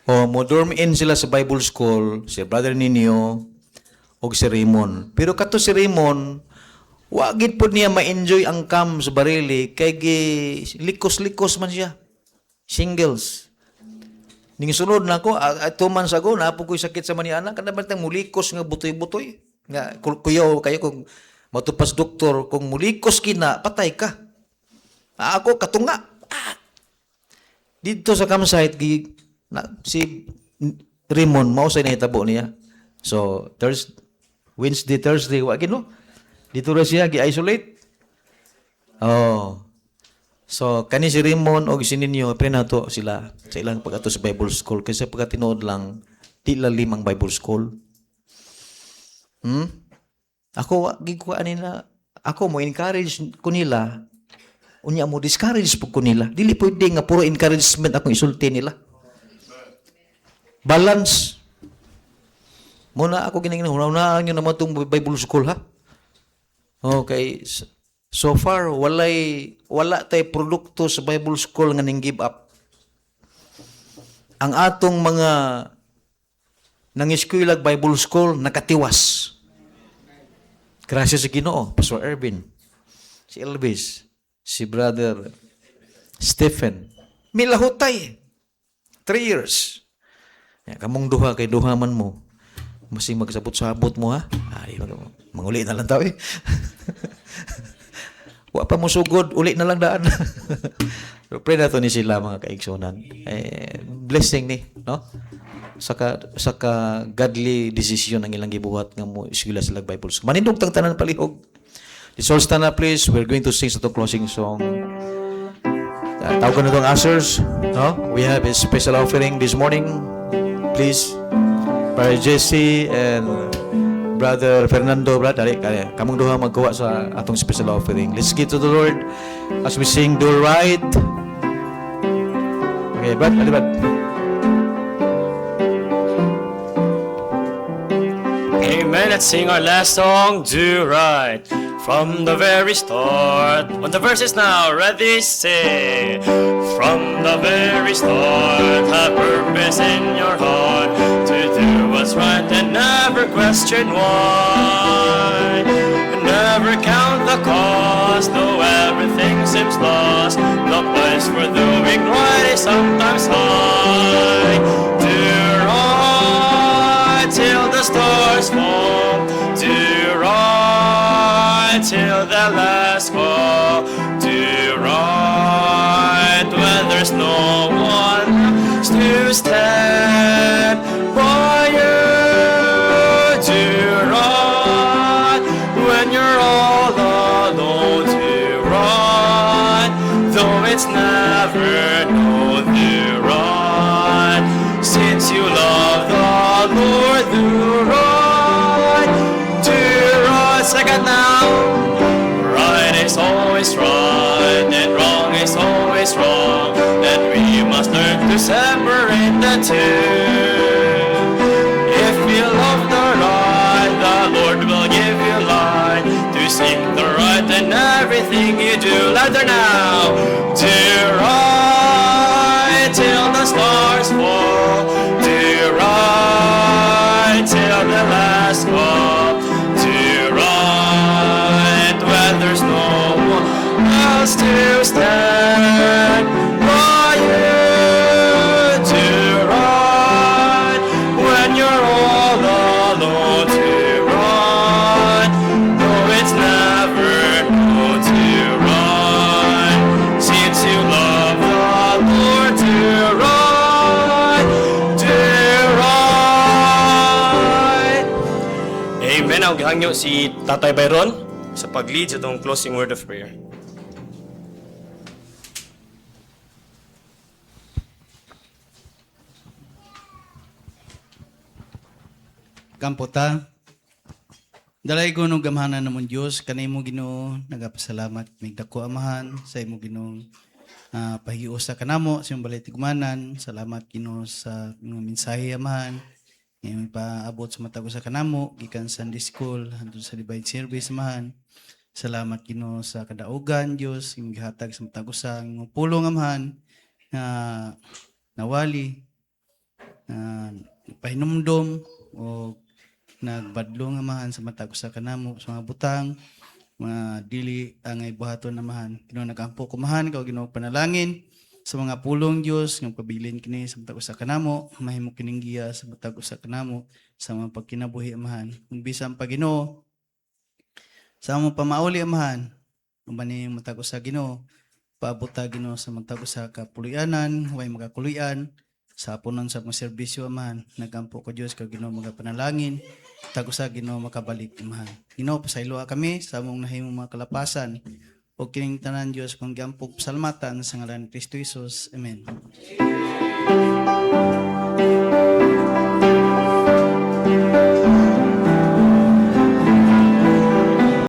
O, mo-dorm in sila sa Bible School, si Brother Ninio, o si Raymond. Pero kato si Raymond, wagit po niya ma-enjoy ang camp sa Barili, kay likos-likos man siya. Singles. Ning sunod na ako, 2 months ago, napo ko'y sakit sa maniana, kada bantang mulikos nga butoy-butoy. Nga, kuyaw kayo kung matupas doktor, kung mulikos kina, patay ka. Ako, katunga. Dito sa campsite, si Raymond, mausay na hitabo niya. So, Wednesday, Thursday, wagin no? Dito na siya, gi-isolate. Oh. So, kani si Raymond o si Ninyo, prenato sila sa ilang pag-ato sa Bible School. Kasi pagkatinood lang, di lalim ang Bible School. Ako, ako mo encourage ko nila, unya mo discourage po ko nila. Dili pwede nga puro encouragement akong isulti nila. Balance. Muna ako ginagin, unaan nyo naman itong Bible School, ha? Okay. So far, wala tay produkto sa Bible School nga ning give up. Ang atong mga nangiskwela Bible School nakatiwas. Gracias sa Ginoo, Pastor Ervin, si Elvis, si Brother Stephen. Milahutay. 3 years. Kamong duha kay duha man mo. Masing magsabot-sabot mo, ha? Ay, manguli na lang tao eh. Wa pa mo sugod, uli na lang daan. So, pray na to ni sila mga kaigsunan. Blessing ni, no? Saka godly decision ang ilang gibuhat nga mo iskwela sila Bible School. Manindog tang tanan palihog. Let's all stand up, please. We're going to sing sa closing song. Tawagan na itong ushers. No? We have a special offering this morning. Please, Brother Jesse and Brother Fernando, brother, kamong duha magkuha sa atong special offering. Let's give to the Lord as we sing Do Right. Okay, Brad, Brad. Amen. Let's sing our last song, Do Right. From the very start. On the verses now, ready, say. From the very start, have purpose in your heart to do what's right and never question why. And never count the cost, though everything seems lost. The price for doing right is sometimes high. Do right till the stars fall. Do right till the last call. Do right when there's no one to stand by you. Do right when you're all alone. Do right though it's never known. Do right since you love the Lord. Do right. Do right. Second now. Right is always right and wrong is always wrong, and we must learn to separate the two. If you love the right, the Lord will give you light to seek the right in everything you do. Louder now. Do right till the stars fall. Do right till the last call. Do right when there's no one else to stand by you. Do right when you're all alone. Do right though it's never known. Do right since you love the Lord. Do right. Do right. Amen. Ang gihangyo si Tatay Byron sa pag-lead sa itong closing word of prayer. Kamputa. Dalay ko nung gamhanan namon Diyos, kanay mo Ginoo, nagapasalamat mig dako amahan sa imo Ginoo. Pahiusa kanamo sa imong balay tigmanan. Salamat Ginoo sa mga mensahe amahan. Ngayon paabot sa matag sa kanamo gikan Sunday school hangtod sa divine service amahan. Salamat Ginoo sa kadaugan Dios imong gihatag sa matag usa imong pulong amahan na nawali pahinumdom o nagbadlong amahan sa matag usa kanamo sa mga butang mga dili angay buhaton amahan. Ginoo nagampo kumahan ikaw Ginoo panalangin sa mga pulong Dios nga pabilin kini sa matag usa kanamo mahimo kining giya sa matag usa kanamo sa mga pagkinabuhi amahan. Kung bisan pa Ginoo sa among pamauli amahan uban ni matag usa Ginoo paabot ta Ginoo sa matag usa ka puloy-anan way makakuluyan sa apunon sa mga serbisyo amahan. Nagampo ko Dios kag Ginoo mga panalangin tag usa Ginoo makabalik amahan. Ginoo pasaylo kami sa among nahimong mga kalapasan o kining tanan Dios kung giampo salamatan sa ngalan ni Kristo Jesus. Amen.